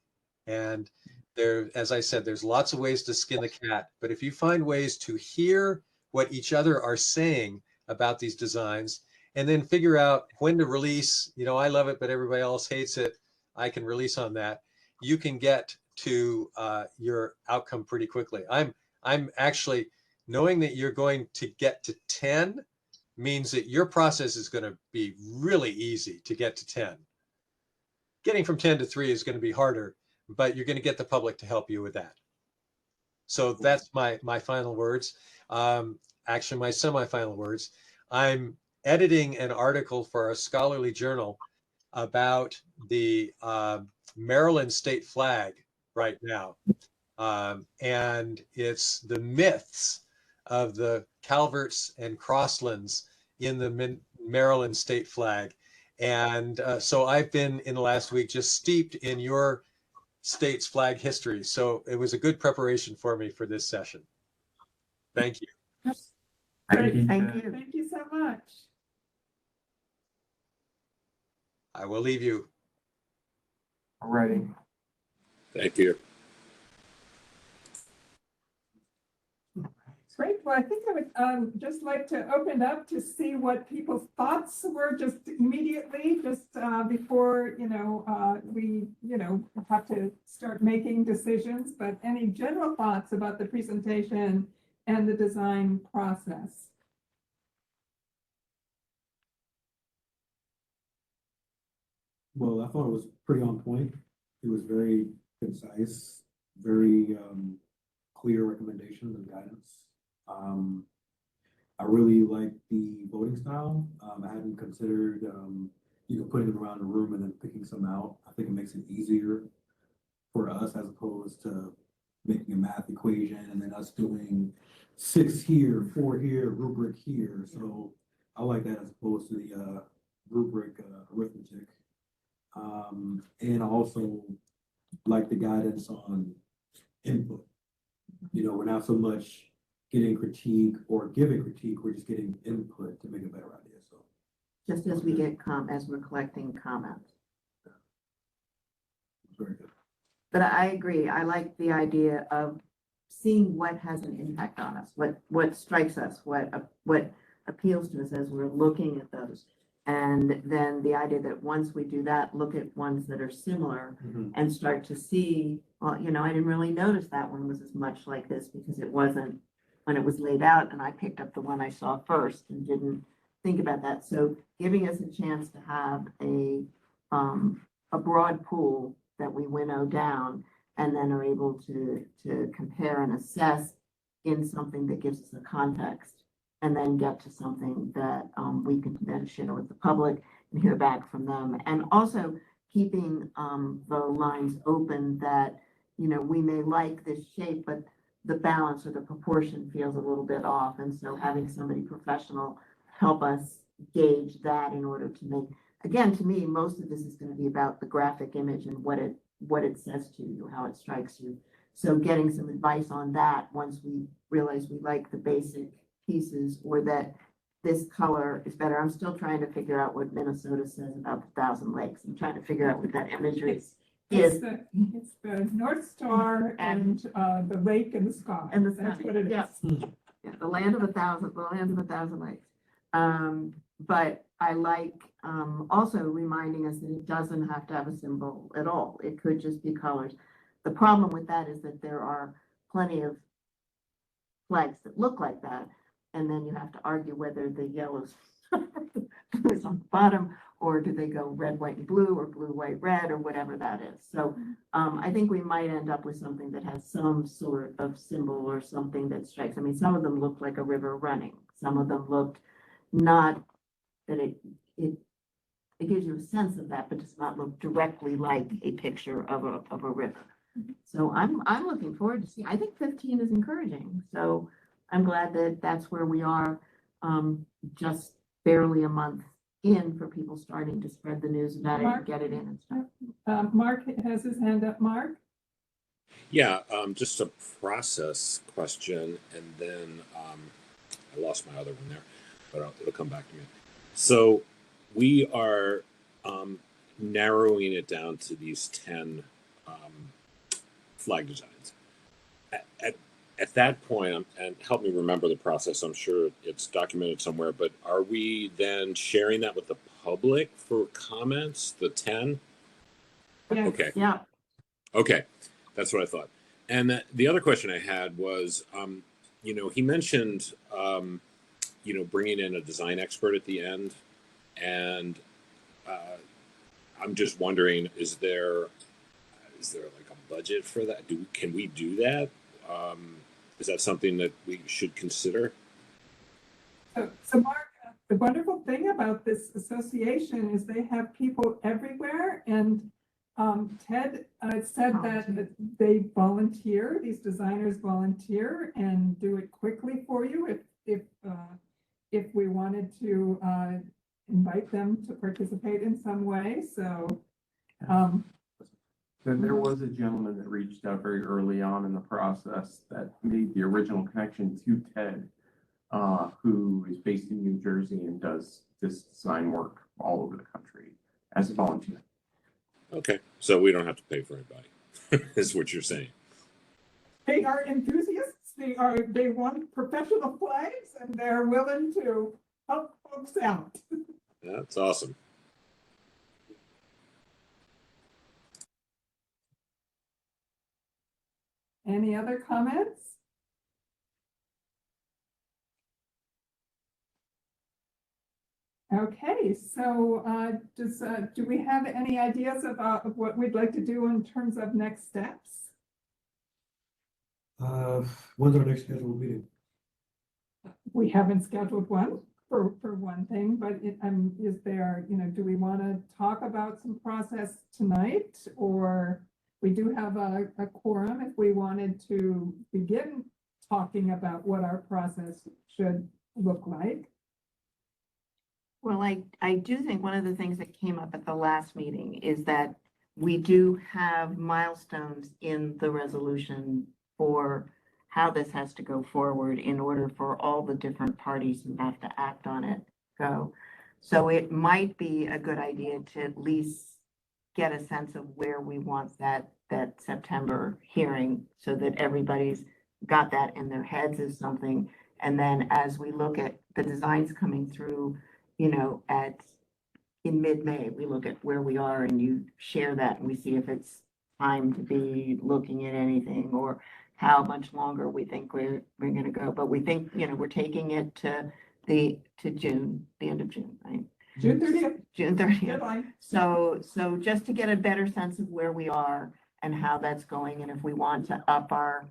[SPEAKER 3] And there, as I said, there's lots of ways to skin the cat, but if you find ways to hear what each other are saying about these designs and then figure out when to release, I love it, but everybody else hates it, I can release on that, you can get to your outcome pretty quickly. I'm actually, knowing that you're going to get to 10 means that your process is going to be really easy to get to 10. Getting from 10 to 3 is going to be harder, but you're going to get the public to help you with that. So that's my final words. Actually, my semi-final words. I'm editing an article for a scholarly journal about the Maryland state flag right now. And it's the myths of the Calverts and Crosslands in the Maryland state flag. And so I've been, in the last week, just steeped in your state's flag history. So it was a good preparation for me for this session. Thank you.
[SPEAKER 5] Thank you.
[SPEAKER 2] Thank you so much.
[SPEAKER 3] I will leave you.
[SPEAKER 4] Alrighty.
[SPEAKER 9] Thank you.
[SPEAKER 2] Great. Well, I think I would just like to open up to see what people's thoughts were just immediately, just before, we, have to start making decisions, but any general thoughts about the presentation and the design process?
[SPEAKER 7] Well, I thought it was pretty on point. It was very concise, very clear recommendations and guidance. I really like the voting style. I hadn't considered, putting them around the room and then picking some out. I think it makes it easier for us as opposed to making a math equation and then us doing 6 here, 4 here, rubric here. So I like that as opposed to the rubric arithmetic. And I also like the guidance on input. We're not so much getting critique or giving critique, we're just getting input to make a better idea. So
[SPEAKER 5] Just as we get as we're collecting comments.
[SPEAKER 7] it's very good.
[SPEAKER 5] But I agree. I like the idea of seeing what has an impact on us, what strikes us, what appeals to us as we're looking at those. And then the idea that once we do that, look at ones that are similar and start to see, well, I didn't really notice that one was as much like this because it wasn't when it was laid out, and I picked up the one I saw first and didn't think about that. So giving us a chance to have a broad pool that we winnow down and then are able to compare and assess in something that gives us a context, and then get to something that we can then share with the public and hear back from them. And also keeping the lines open that, we may like this shape, but the balance or the proportion feels a little bit off. And so having somebody professional help us gauge that in order to make again, to me, most of this is gonna be about the graphic image and what it says to you, how it strikes you. So getting some advice on that, once we realize we like the basic pieces, or that this color is better. I'm still trying to figure out what Minnesota says about the Thousand Lakes. I'm trying to figure out what that imagery is.
[SPEAKER 2] It's the North Star and the lake and the sky.
[SPEAKER 5] And the
[SPEAKER 2] That's
[SPEAKER 5] sky,
[SPEAKER 2] what it is.
[SPEAKER 5] yeah. Yeah, the land of a thousand lakes. But I like, also reminding us that it doesn't have to have a symbol at all. It could just be colors. The problem with that is that there are plenty of flags that look like that. And then you have to argue whether the yellow is on the bottom, or do they go red, white, and blue, or blue, white, red, or whatever that is. So I think we might end up with something that has some sort of symbol or something that strikes. I mean, some of them look like a river running. Some of them looked not that it gives you a sense of that, but does not look directly like a picture of a river. So I'm looking forward to see. I think 15 is encouraging. So I'm glad that that's where we are, just barely a month in for people starting to spread the news about it and get it in and stuff.
[SPEAKER 2] Mark has his hand up. Mark?
[SPEAKER 9] Yeah, just a process question, and then I lost my other one there, but it'll come back to me. So we are narrowing it down to these 10 flag designs. At that point, and help me remember the process, I'm sure it's documented somewhere, but are we then sharing that with the public for comments, the 10?
[SPEAKER 2] Yes.
[SPEAKER 9] Okay.
[SPEAKER 5] Yeah.
[SPEAKER 9] Okay, that's what I thought. And the other question I had was, he mentioned, bringing in a design expert at the end, and I'm just wondering, is there like a budget for that? Can we do that? Is that something that we should consider?
[SPEAKER 2] So Mark, the wonderful thing about this association is they have people everywhere, and Ted said that they volunteer, these designers volunteer and do it quickly for you if we wanted to invite them to participate in some way. So
[SPEAKER 4] Then there was a gentleman that reached out very early on in the process that made the original connection to Ted, who is based in New Jersey and does this design work all over the country as a volunteer.
[SPEAKER 9] Okay, so we don't have to pay for anybody, is what you're saying.
[SPEAKER 2] they are enthusiasts. They want professional flags, and they're willing to help folks out.
[SPEAKER 9] That's awesome.
[SPEAKER 2] Any other comments? Okay, so do we have any ideas of what we'd like to do in terms of next steps?
[SPEAKER 7] When's our next scheduled meeting?
[SPEAKER 2] We haven't scheduled one for one thing, but is there, do we want to talk about some process tonight? Or we do have a quorum if we wanted to begin talking about what our process should look like.
[SPEAKER 5] Well, I do think one of the things that came up at the last meeting is that we do have milestones in the resolution for how this has to go forward in order for all the different parties who have to act on it go. So it might be a good idea to at least get a sense of where we want that September hearing, so that everybody's got that in their heads as something. And then as we look at the designs coming through, in mid-May, we look at where we are and you share that, and we see if it's time to be looking at anything or how much longer we think we're going to go. But we think, we're taking it to June, the end of June, right?
[SPEAKER 2] June 30th.
[SPEAKER 5] June 30th.
[SPEAKER 2] Deadline.
[SPEAKER 5] So just to get a better sense of where we are and how that's going, and if we want to up our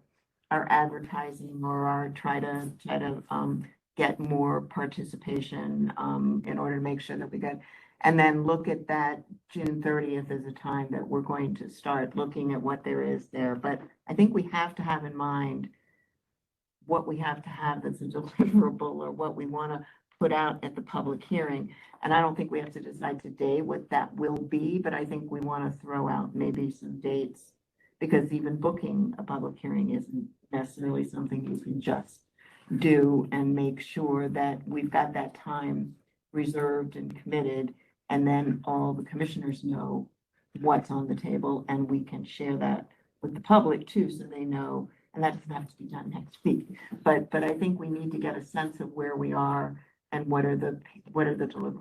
[SPEAKER 5] advertising or try to get more participation in order to make sure that we get, and then look at that June 30th as a time that we're going to start looking at what there is there. But I think we have to have in mind what we have to have that's a deliverable, or what we want to put out at the public hearing. And I don't think we have to decide today what that will be, but I think we want to throw out maybe some dates. Because even booking a public hearing isn't necessarily something you can just do, and make sure that we've got that time reserved and committed. And then all the commissioners know what's on the table, and we can share that with the public too, so they know. And that doesn't have to be done next week, but I think we need to get a sense of where we are and what are the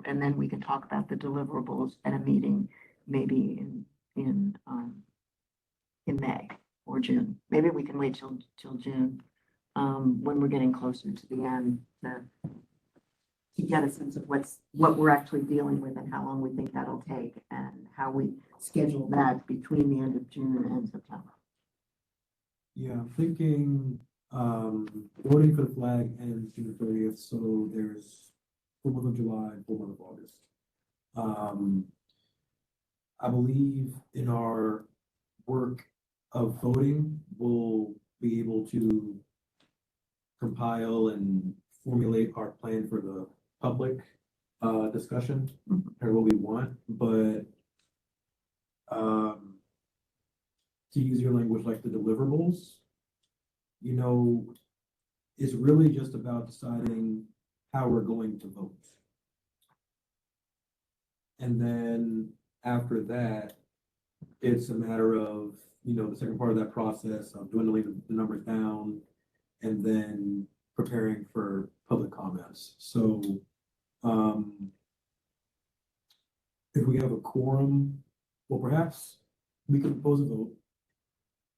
[SPEAKER 5] and then we can talk about the deliverables at a meeting, maybe in May or June. Maybe we can wait till June, when we're getting closer to the end, to get a sense of what we're actually dealing with and how long we think that'll take, and how we schedule that between the end of June and September.
[SPEAKER 7] Yeah, I'm thinking, voting for the flag ends June 30th, so there's full month of July, full month of August. I believe in our work of voting, we'll be able to compile and formulate our plan for the public discussion or what we want, but to use your language, like the deliverables, you know, is really just about deciding how we're going to vote. And then after that, it's a matter of, you know, the second part of that process of dwindling the numbers down and then preparing for public comments. So if we have a quorum, well, perhaps we could propose a vote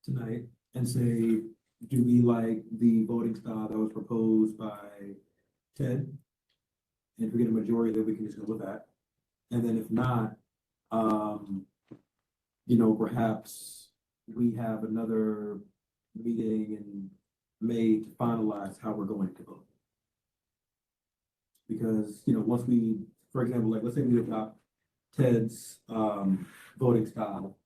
[SPEAKER 7] tonight and say, do we like the voting style that was proposed by Ted? And if we get a majority, then we can just go with that. And then if not, you know, perhaps we have another meeting in May to finalize how we're going to vote. Because, you know, once we, for example, like, let's say we adopt Ted's voting style,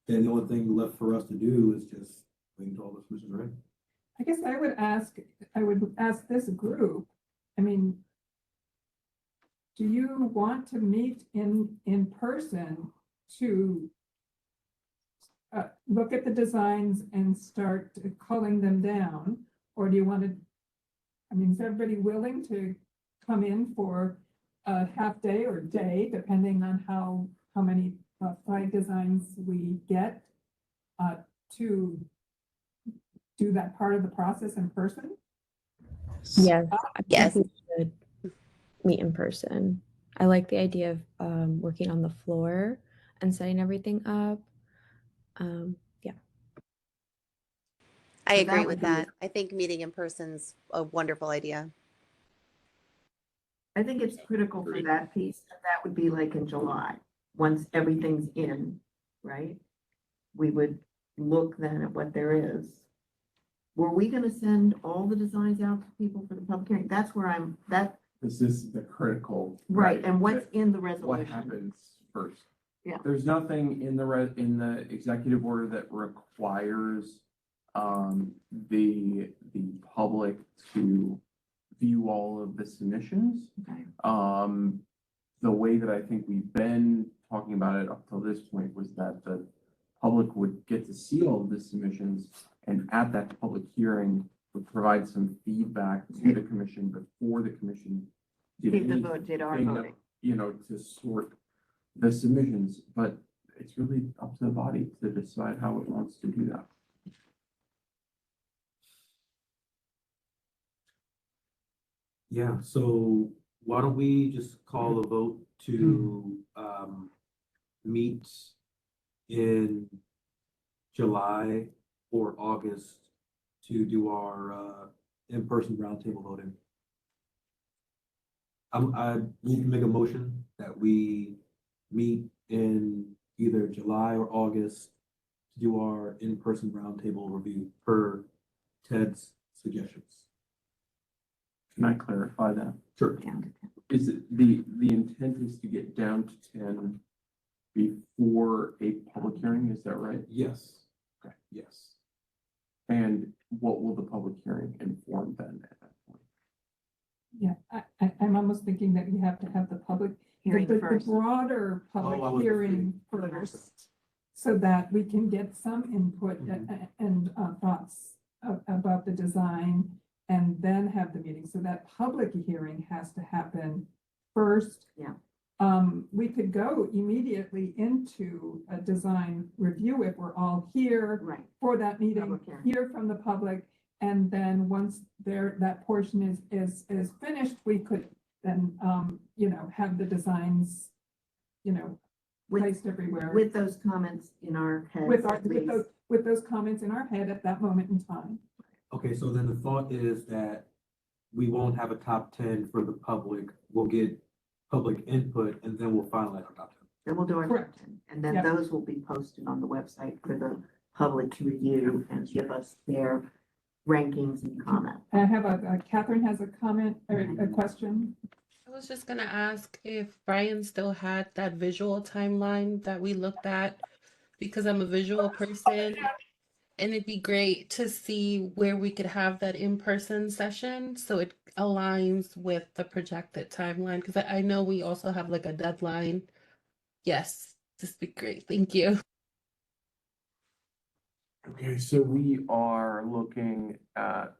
[SPEAKER 7] then the only thing left for us to do is just wait until all the solutions are in.
[SPEAKER 2] I guess I would ask this group, I mean, do you want to meet in person to look at the designs and start culling them down? Or do you want to, I mean, is everybody willing to come in for a half day or day, depending on how many flag designs we get, to do that part of the process in person?
[SPEAKER 10] Yes, I think
[SPEAKER 6] Yes.
[SPEAKER 10] we should meet in person. I like the idea of working on the floor and setting everything up. Yeah.
[SPEAKER 11] I
[SPEAKER 5] So
[SPEAKER 11] agree
[SPEAKER 5] that
[SPEAKER 11] with
[SPEAKER 5] would be-
[SPEAKER 11] that. I think meeting in person's a wonderful idea.
[SPEAKER 5] I think it's critical for that piece, that would be like in July, once everything's in, right? We would look then at what there is. Were we gonna send all the designs out to people for the public hearing? That's where
[SPEAKER 4] This is the critical.
[SPEAKER 5] right, and what's
[SPEAKER 4] that-
[SPEAKER 5] in the
[SPEAKER 4] What
[SPEAKER 5] resolution?
[SPEAKER 4] happens first?
[SPEAKER 5] Yeah.
[SPEAKER 4] There's nothing in the executive order that requires the public to view all of the submissions.
[SPEAKER 5] Okay.
[SPEAKER 4] The way that I think we've been talking about it up till this point was that the public would get to see all of the submissions, and at that public hearing would provide some feedback to the commission before the commission did
[SPEAKER 5] Did the
[SPEAKER 4] anything,
[SPEAKER 5] vote, did our
[SPEAKER 4] you
[SPEAKER 5] voting?
[SPEAKER 4] know, to sort the submissions, but it's really up to the body to decide how it wants to do that.
[SPEAKER 7] Yeah, so why don't we just call a vote to meet in July or August to do our in-person roundtable voting? I need to make a motion that we meet in either July or August to do our in-person roundtable review per Ted's suggestions.
[SPEAKER 4] Can I clarify that?
[SPEAKER 7] Sure.
[SPEAKER 5] Down to 10.
[SPEAKER 4] Is it the intent is to get down to 10 before a public hearing, is that right?
[SPEAKER 7] Yes.
[SPEAKER 4] Okay.
[SPEAKER 7] Yes.
[SPEAKER 4] And what will the public hearing inform then at that point?
[SPEAKER 2] I'm almost thinking that you have to have the public,
[SPEAKER 5] Hearing
[SPEAKER 2] the
[SPEAKER 5] first.
[SPEAKER 2] broader
[SPEAKER 7] Oh, I
[SPEAKER 2] public
[SPEAKER 7] was
[SPEAKER 2] hearing first, so that we can get some input
[SPEAKER 7] Mhm.
[SPEAKER 2] and thoughts about the design, and then have the meeting. So that public hearing has to happen first.
[SPEAKER 5] Yeah.
[SPEAKER 2] We could go immediately into a design review if we're all here
[SPEAKER 5] Right.
[SPEAKER 2] for that meeting,
[SPEAKER 5] Public hearing.
[SPEAKER 2] hear from the public. And then once that portion is finished, we could then, have the designs,
[SPEAKER 5] With,
[SPEAKER 2] placed everywhere.
[SPEAKER 5] with those comments in our heads.
[SPEAKER 2] With
[SPEAKER 5] at least.
[SPEAKER 2] those comments in our head at that moment in time.
[SPEAKER 7] Okay, so then the thought is that we won't have a top 10 for the public. We'll get public input and then we'll finalize our top 10.
[SPEAKER 5] Then we'll do our
[SPEAKER 2] Correct.
[SPEAKER 5] top 10, and then
[SPEAKER 2] Yeah.
[SPEAKER 5] those will be posted on the website for the public to review and give us their rankings and comment.
[SPEAKER 2] I have Catherine has a comment or a question.
[SPEAKER 8] I was just gonna ask if Brian still had that visual timeline that we looked at, because I'm a visual person. And it'd be great to see where we could have that in-person session so it aligns with the projected timeline, because I know we also have like a deadline. Yes, this would be great. Thank you.
[SPEAKER 4] Okay, so we are looking at,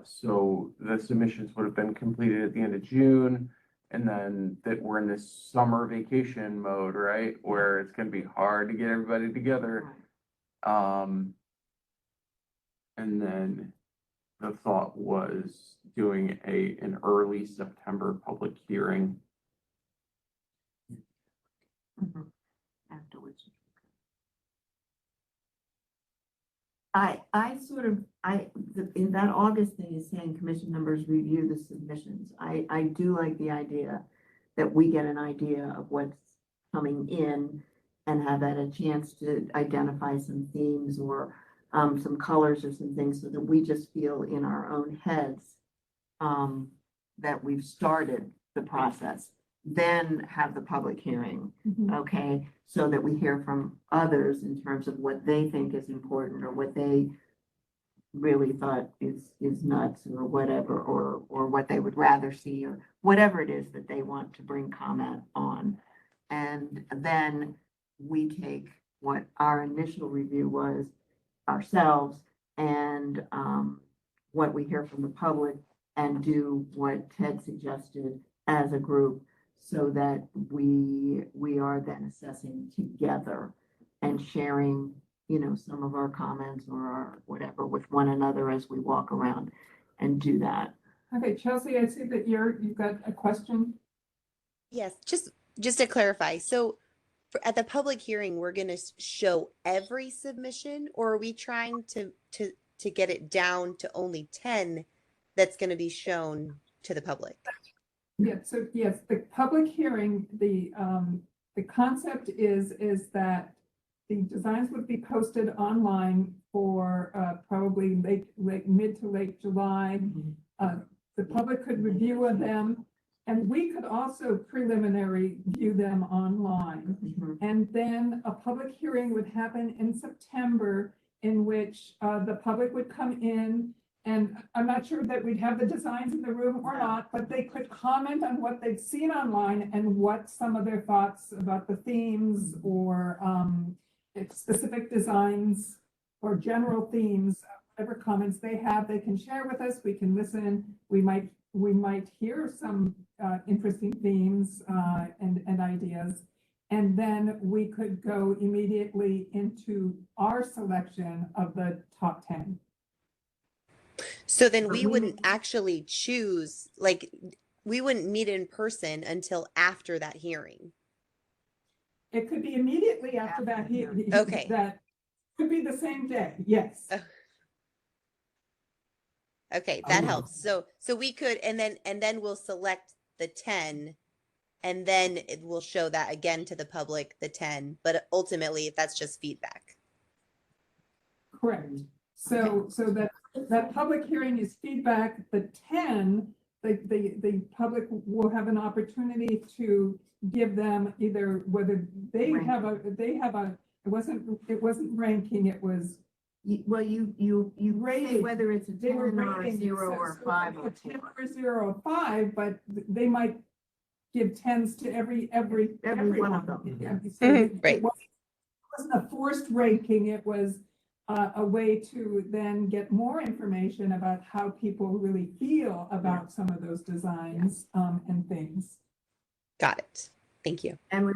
[SPEAKER 4] so the submissions would have been completed at the end of June. And then that we're in this summer vacation mode, right? Where it's gonna be hard to get everybody together. And then the thought was doing an early September public hearing.
[SPEAKER 5] Mhm. Afterwards. In that August thing is saying commission members review the submissions. I do like the idea that we get an idea of what's coming in and have that a chance to identify some themes or some colors or some things so that we just feel in our own heads that we've started the process. Then have the public hearing, okay? So that we hear from others in terms of what they think is important or what they really thought is nuts or whatever, or what they would rather see, or whatever it is that they want to bring comment on. And then we take what our initial review was ourselves and what we hear from the public and do what Ted suggested as a group, so that we are then assessing together and sharing, some of our comments or our whatever with one another as we walk around and do that.
[SPEAKER 2] Okay, Chelsea, I see that you've got a question.
[SPEAKER 11] Yes, just to clarify. So at the public hearing, we're going to show every submission, or are we trying to get it down to only 10 that's going to be shown to the public?
[SPEAKER 2] Yeah, so yes, the public hearing, the concept is that the designs would be posted online for probably mid to late July. The public could review them, and we could also preliminary view them online. And then a public hearing would happen in September, in which the public would come in. And I'm not sure that we'd have the designs in the room or not, but they could comment on what they've seen online and what some of their thoughts about the themes or specific designs or general themes, whatever comments they have, they can share with us. We can listen. We might hear some interesting themes and ideas. And then we could go immediately into our selection of the top 10.
[SPEAKER 11] So then we wouldn't actually choose, we wouldn't meet in person until after that hearing.
[SPEAKER 2] It could be immediately after that.
[SPEAKER 11] Okay.
[SPEAKER 2] That could be the same day, yes.
[SPEAKER 11] Okay, that helps. So we could, and then we'll select the 10, and then it will show that again to the public, the 10, but ultimately that's just feedback.
[SPEAKER 2] Correct. So that public hearing is feedback. The 10, the public will have an opportunity to give them either whether they have a, it wasn't ranking, it was
[SPEAKER 5] Well, you say
[SPEAKER 2] Rating.
[SPEAKER 5] whether it's a
[SPEAKER 2] They
[SPEAKER 5] 10
[SPEAKER 2] were
[SPEAKER 5] or a
[SPEAKER 2] rating,
[SPEAKER 5] 0
[SPEAKER 2] so-
[SPEAKER 5] or
[SPEAKER 2] so
[SPEAKER 5] 5
[SPEAKER 2] a
[SPEAKER 5] or
[SPEAKER 2] 10
[SPEAKER 5] 4.
[SPEAKER 2] or 0 or 5, but they might give 10s to every
[SPEAKER 5] one of
[SPEAKER 2] everyone.
[SPEAKER 5] them.
[SPEAKER 2] Yeah, so it
[SPEAKER 11] Right.
[SPEAKER 2] wasn't a forced ranking, it was a way to then get more information about how people really feel about some of those designs and things.
[SPEAKER 11] Got it. Thank you.
[SPEAKER 5] And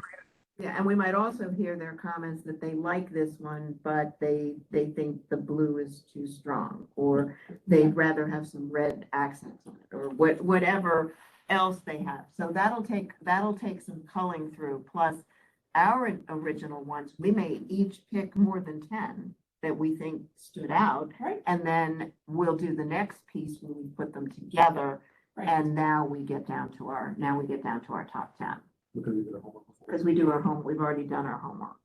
[SPEAKER 5] we might also hear their comments that they like this one, but they think the blue is too strong, or they'd rather have some red accents on it, or whatever else they have. So that'll take some culling through, plus our original ones, we may each pick more than 10 that we think stood out.
[SPEAKER 2] Right.
[SPEAKER 5] And then we'll do the next piece when we put them together.
[SPEAKER 2] Right.
[SPEAKER 5] And now we get down to our top 10.
[SPEAKER 7] Because we did our homework before.
[SPEAKER 5] Because we do our we've already done our homework.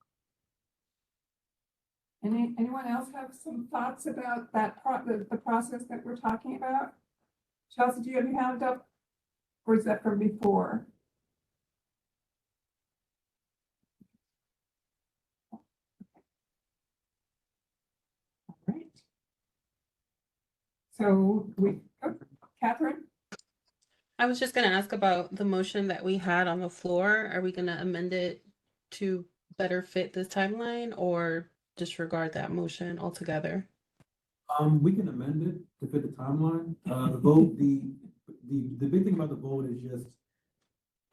[SPEAKER 2] Anyone else have some thoughts about that the process that we're talking about? Chelsea, do you have your hand up? Or is that from before? All right. So Catherine?
[SPEAKER 8] I was just gonna ask about the motion that we had on the floor. Are we gonna amend it to better fit this timeline or disregard that motion altogether?
[SPEAKER 7] We can amend it to fit the timeline. The vote, the big thing about the vote is just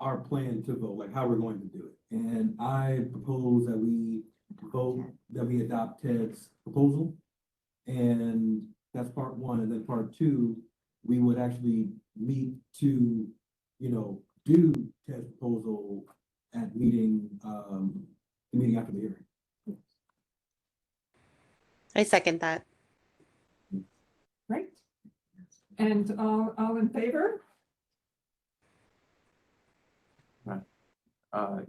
[SPEAKER 7] our plan to vote, like how we're going to do it. And I propose that we vote, that we adopt Ted's proposal. And that's part one. And then part two, we would actually meet to, do Ted's proposal at the meeting after the hearing.
[SPEAKER 11] I second that.
[SPEAKER 2] Great. And all in favor?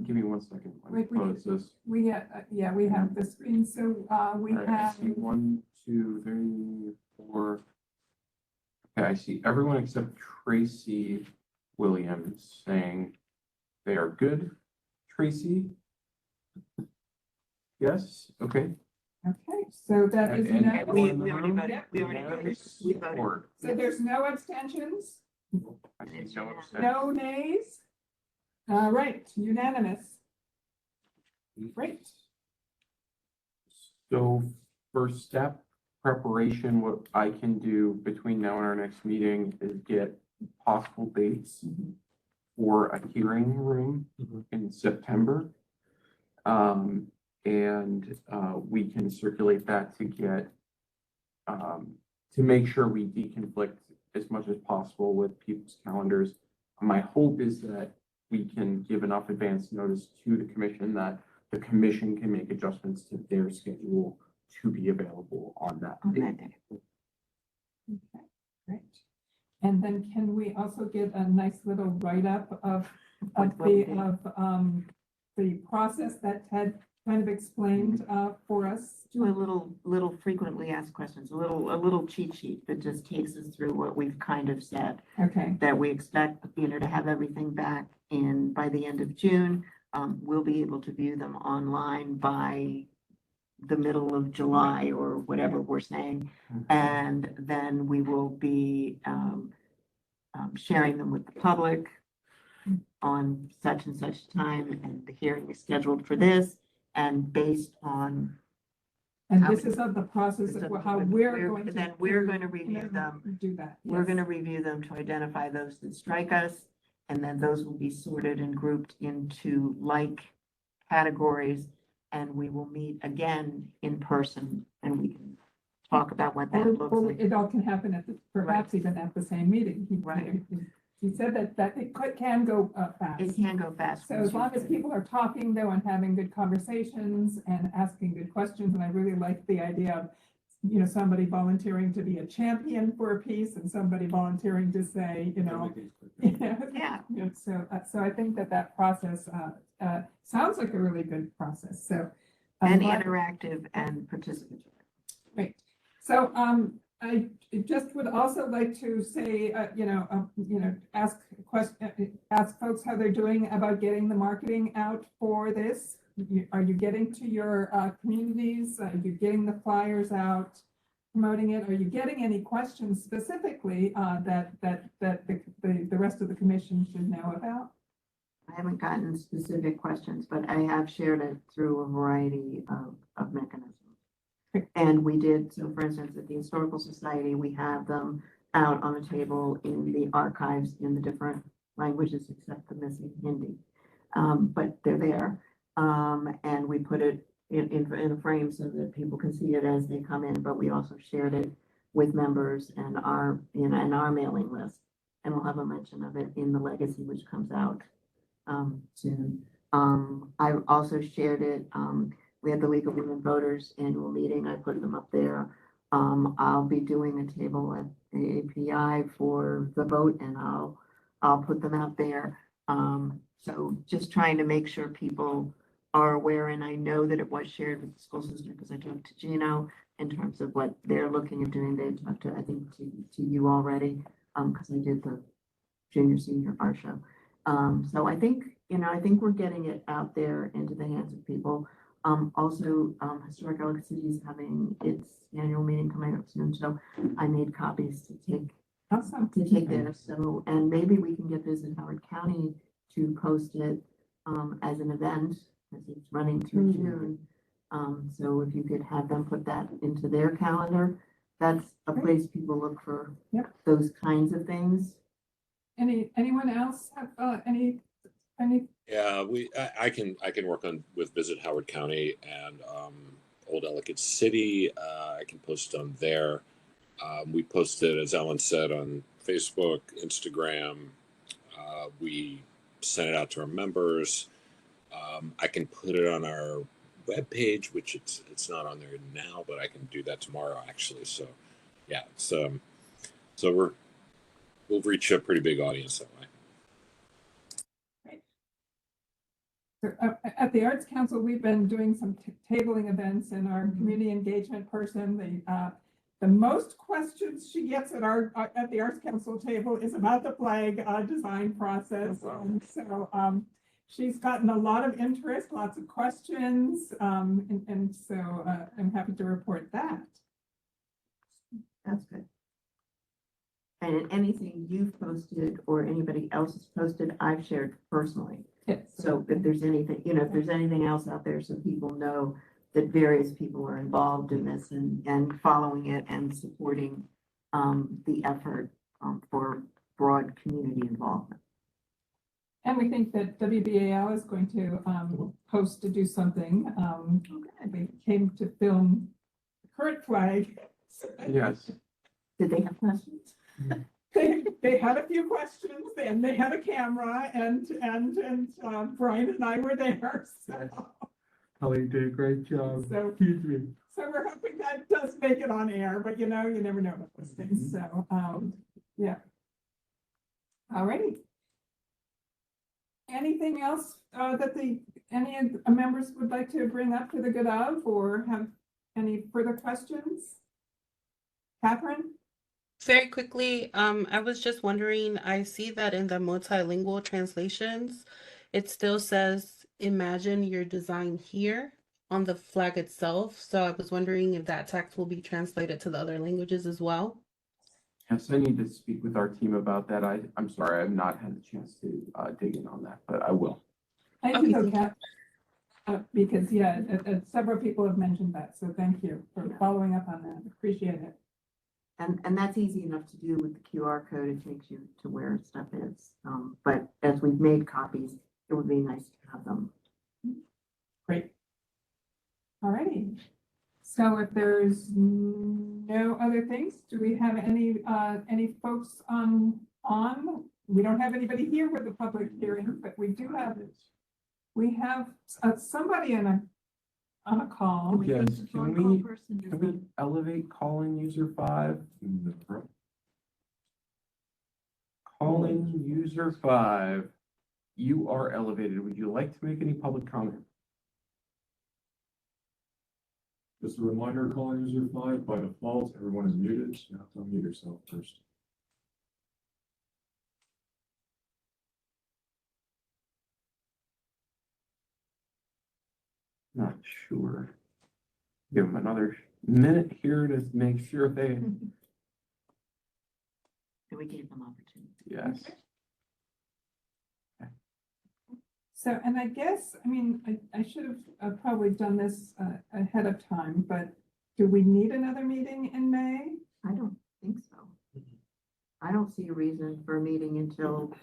[SPEAKER 4] Give me 1 second. Let me
[SPEAKER 2] Wait,
[SPEAKER 4] close this.
[SPEAKER 2] We have, we have the screen, so we
[SPEAKER 4] All right, I
[SPEAKER 2] have,
[SPEAKER 4] see 1, 2, 3, 4. Okay, I see everyone except Tracy Williams saying they are good. Tracy? Yes, okay.
[SPEAKER 2] okay, so that is
[SPEAKER 4] And
[SPEAKER 2] unanimous.
[SPEAKER 5] We
[SPEAKER 4] everyone in the
[SPEAKER 5] already
[SPEAKER 4] room?
[SPEAKER 5] voted. We already voted.
[SPEAKER 4] Unanimous
[SPEAKER 5] We voted.
[SPEAKER 4] support.
[SPEAKER 2] So there's no abstentions,
[SPEAKER 4] I see no abstentions.
[SPEAKER 2] no nays? All right, unanimous. Great.
[SPEAKER 4] So first step, preparation, what I can do between now and our next meeting is get possible dates for a hearing room in September. We can circulate that to get, to make sure we deconflict as much as possible with people's calendars. My hope is that we can give enough advance notice to the commission that the commission can make adjustments to their schedule to be available on that
[SPEAKER 5] On
[SPEAKER 4] date.
[SPEAKER 5] that day.
[SPEAKER 2] Okay, great. And then can we also get a nice little write-up of the process that Ted kind of explained for us?
[SPEAKER 5] Do a little frequently asked questions, a little cheat sheet that just takes us through what we've kind of said.
[SPEAKER 2] Okay,
[SPEAKER 5] That we expect, to have everything back by the end of June. We'll be able to view them online by the middle of July or whatever we're saying. And then we will be sharing them with the public on such and such time, and the hearing is scheduled for this, and based on.
[SPEAKER 2] and this is of the process of how we're going to.
[SPEAKER 5] Then we're going to review them.
[SPEAKER 2] Do that.
[SPEAKER 5] We're
[SPEAKER 2] yes.
[SPEAKER 5] going to review them to identify those that strike us, and then those will be sorted and grouped into like categories. And we will meet again in person, and we can talk about what that looks
[SPEAKER 2] Or
[SPEAKER 5] like.
[SPEAKER 2] it all can happen perhaps even at the same meeting.
[SPEAKER 5] Right.
[SPEAKER 2] He said that it can go fast.
[SPEAKER 5] It can go fast.
[SPEAKER 2] So as long as people are talking though and having good conversations and asking good questions, and I really like the idea of, somebody volunteering to be a champion for a piece and somebody volunteering to say,
[SPEAKER 5] Yeah.
[SPEAKER 2] So I think that process sounds like a really good process. So.
[SPEAKER 5] And
[SPEAKER 2] glad-
[SPEAKER 5] interactive and participatory.
[SPEAKER 2] Great. So, I just would also like to say, ask folks how they're doing about getting the marketing out for this. are you getting to your communities? Are you getting the flyers out, promoting it? Are you getting any questions specifically that the rest of the commission should know about?
[SPEAKER 5] I haven't gotten specific questions, but I have shared it through a variety of mechanisms. And we did, so for instance, at the Historical Society, we have them out on the table in the archives in the different languages except the missing Hindi. But they're there. And we put it in a frame so that people can see it as they come in, but we also shared it with members and our mailing list. And we'll have a mention of it in the legacy, which comes out soon. I also shared it. We had the League of Women Voters annual meeting. I put them up there. I'll be doing a table at the API for the vote, and I'll put them out there. So just trying to make sure people are aware, and I know that it was shared with the school system because I talked to Gino in terms of what they're looking at doing. They talked to, I think, to you already, because I did the junior senior art show. So I think, I think we're getting it out there into the hands of people. Also, Historic Ellicott City is having its annual meeting coming up soon, so I made copies to take there. So, and maybe we can get Visit Howard County to post it as an event, as it's running through June. So if you could have them put that into their calendar, that's a place people look for those kinds of things.
[SPEAKER 2] Anyone else have any?
[SPEAKER 9] Yeah, I can work on with Visit Howard County and Old Ellicott City. I can post on there. We posted, as Ellen said, on Facebook, Instagram. We sent it out to our members. I can put it on our webpage, which it's not on there now, but I can do that tomorrow actually. So yeah, so we'll reach a pretty big audience that way.
[SPEAKER 2] At the Arts Council, we've been doing some tabling events, and our community engagement person, the most questions she gets at the Arts Council table is about the flag design process. And so she's gotten a lot of interest, lots of questions, and so I'm happy to report that.
[SPEAKER 5] That's good. And anything you've posted or anybody else has posted, I've shared personally.
[SPEAKER 2] Yes.
[SPEAKER 5] So if there's anything, if there's anything else out there, so people know that various people are involved in this and following it and supporting the effort for broad community involvement.
[SPEAKER 2] And we think that WBAL is going to host to do something. They came to film the current flag.
[SPEAKER 4] Yes.
[SPEAKER 5] Did they have questions?
[SPEAKER 2] They had a few questions, and they had a camera, and Brian and I were there. So,
[SPEAKER 1] Holly did a great job.
[SPEAKER 2] So we're hoping that does make it on air, but you never know about those things. So yeah. Alrighty. Anything else that any of the members would like to bring up for the good of, or have any further questions? Catherine?
[SPEAKER 8] Very quickly, I was just wondering, I see that in the multilingual translations, it still says, imagine your design here on the flag itself. So I was wondering if that text will be translated to the other languages as well.
[SPEAKER 4] Yes, I need to speak with our team about that. I'm sorry, I've not had the chance to dig in on that, but I will.
[SPEAKER 2] Thank you, Kat. Because several people have mentioned that, so thank you for following up on that. Appreciate it.
[SPEAKER 5] And that's easy enough to do with the QR code. It takes you to where stuff is. But as we've made copies, it would be nice to have them.
[SPEAKER 2] Great. All righty. So if there's no other things, do we have any folks on? We don't have anybody here with the public hearing, but we do have somebody on a call.
[SPEAKER 4] Yes, can we elevate call-in user 5? Call-in user 5, you are elevated. Would you like to make any public comment?
[SPEAKER 1] Just a reminder, calling user 5, by default, everyone is muted. You have to unmute yourself first.
[SPEAKER 4] Not sure. Give them another minute here to make sure they,
[SPEAKER 5] We gave them opportunity.
[SPEAKER 4] yes.
[SPEAKER 2] So, and I guess, I mean, I should have probably done this ahead of time, but do we need another meeting in May?
[SPEAKER 5] I don't think so. I don't see a reason for a meeting until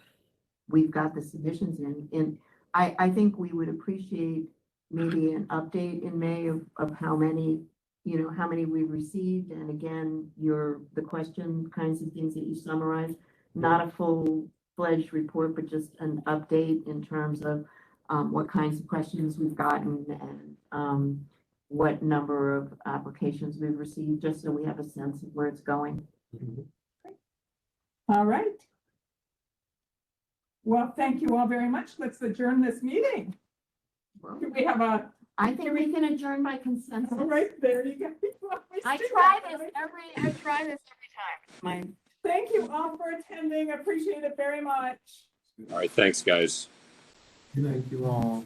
[SPEAKER 5] we've got the submissions in. And I think we would appreciate maybe an update in May of how many, you know, how many we've received. And again, the question kinds of things that you summarize, not a full-fledged report, but just an update in terms of what kinds of questions we've gotten and what number of applications we've received, just so we have a sense of where it's going.
[SPEAKER 2] All right. Well, thank you all very much. Let's adjourn this meeting. Do we have a,
[SPEAKER 5] I think we can adjourn by consensus.
[SPEAKER 2] all right, there you go.
[SPEAKER 5] I try this every time.
[SPEAKER 2] Thank you all for attending. Appreciate it very much.
[SPEAKER 9] All right, thanks, guys.
[SPEAKER 7] Good night.
[SPEAKER 4] Thank you all.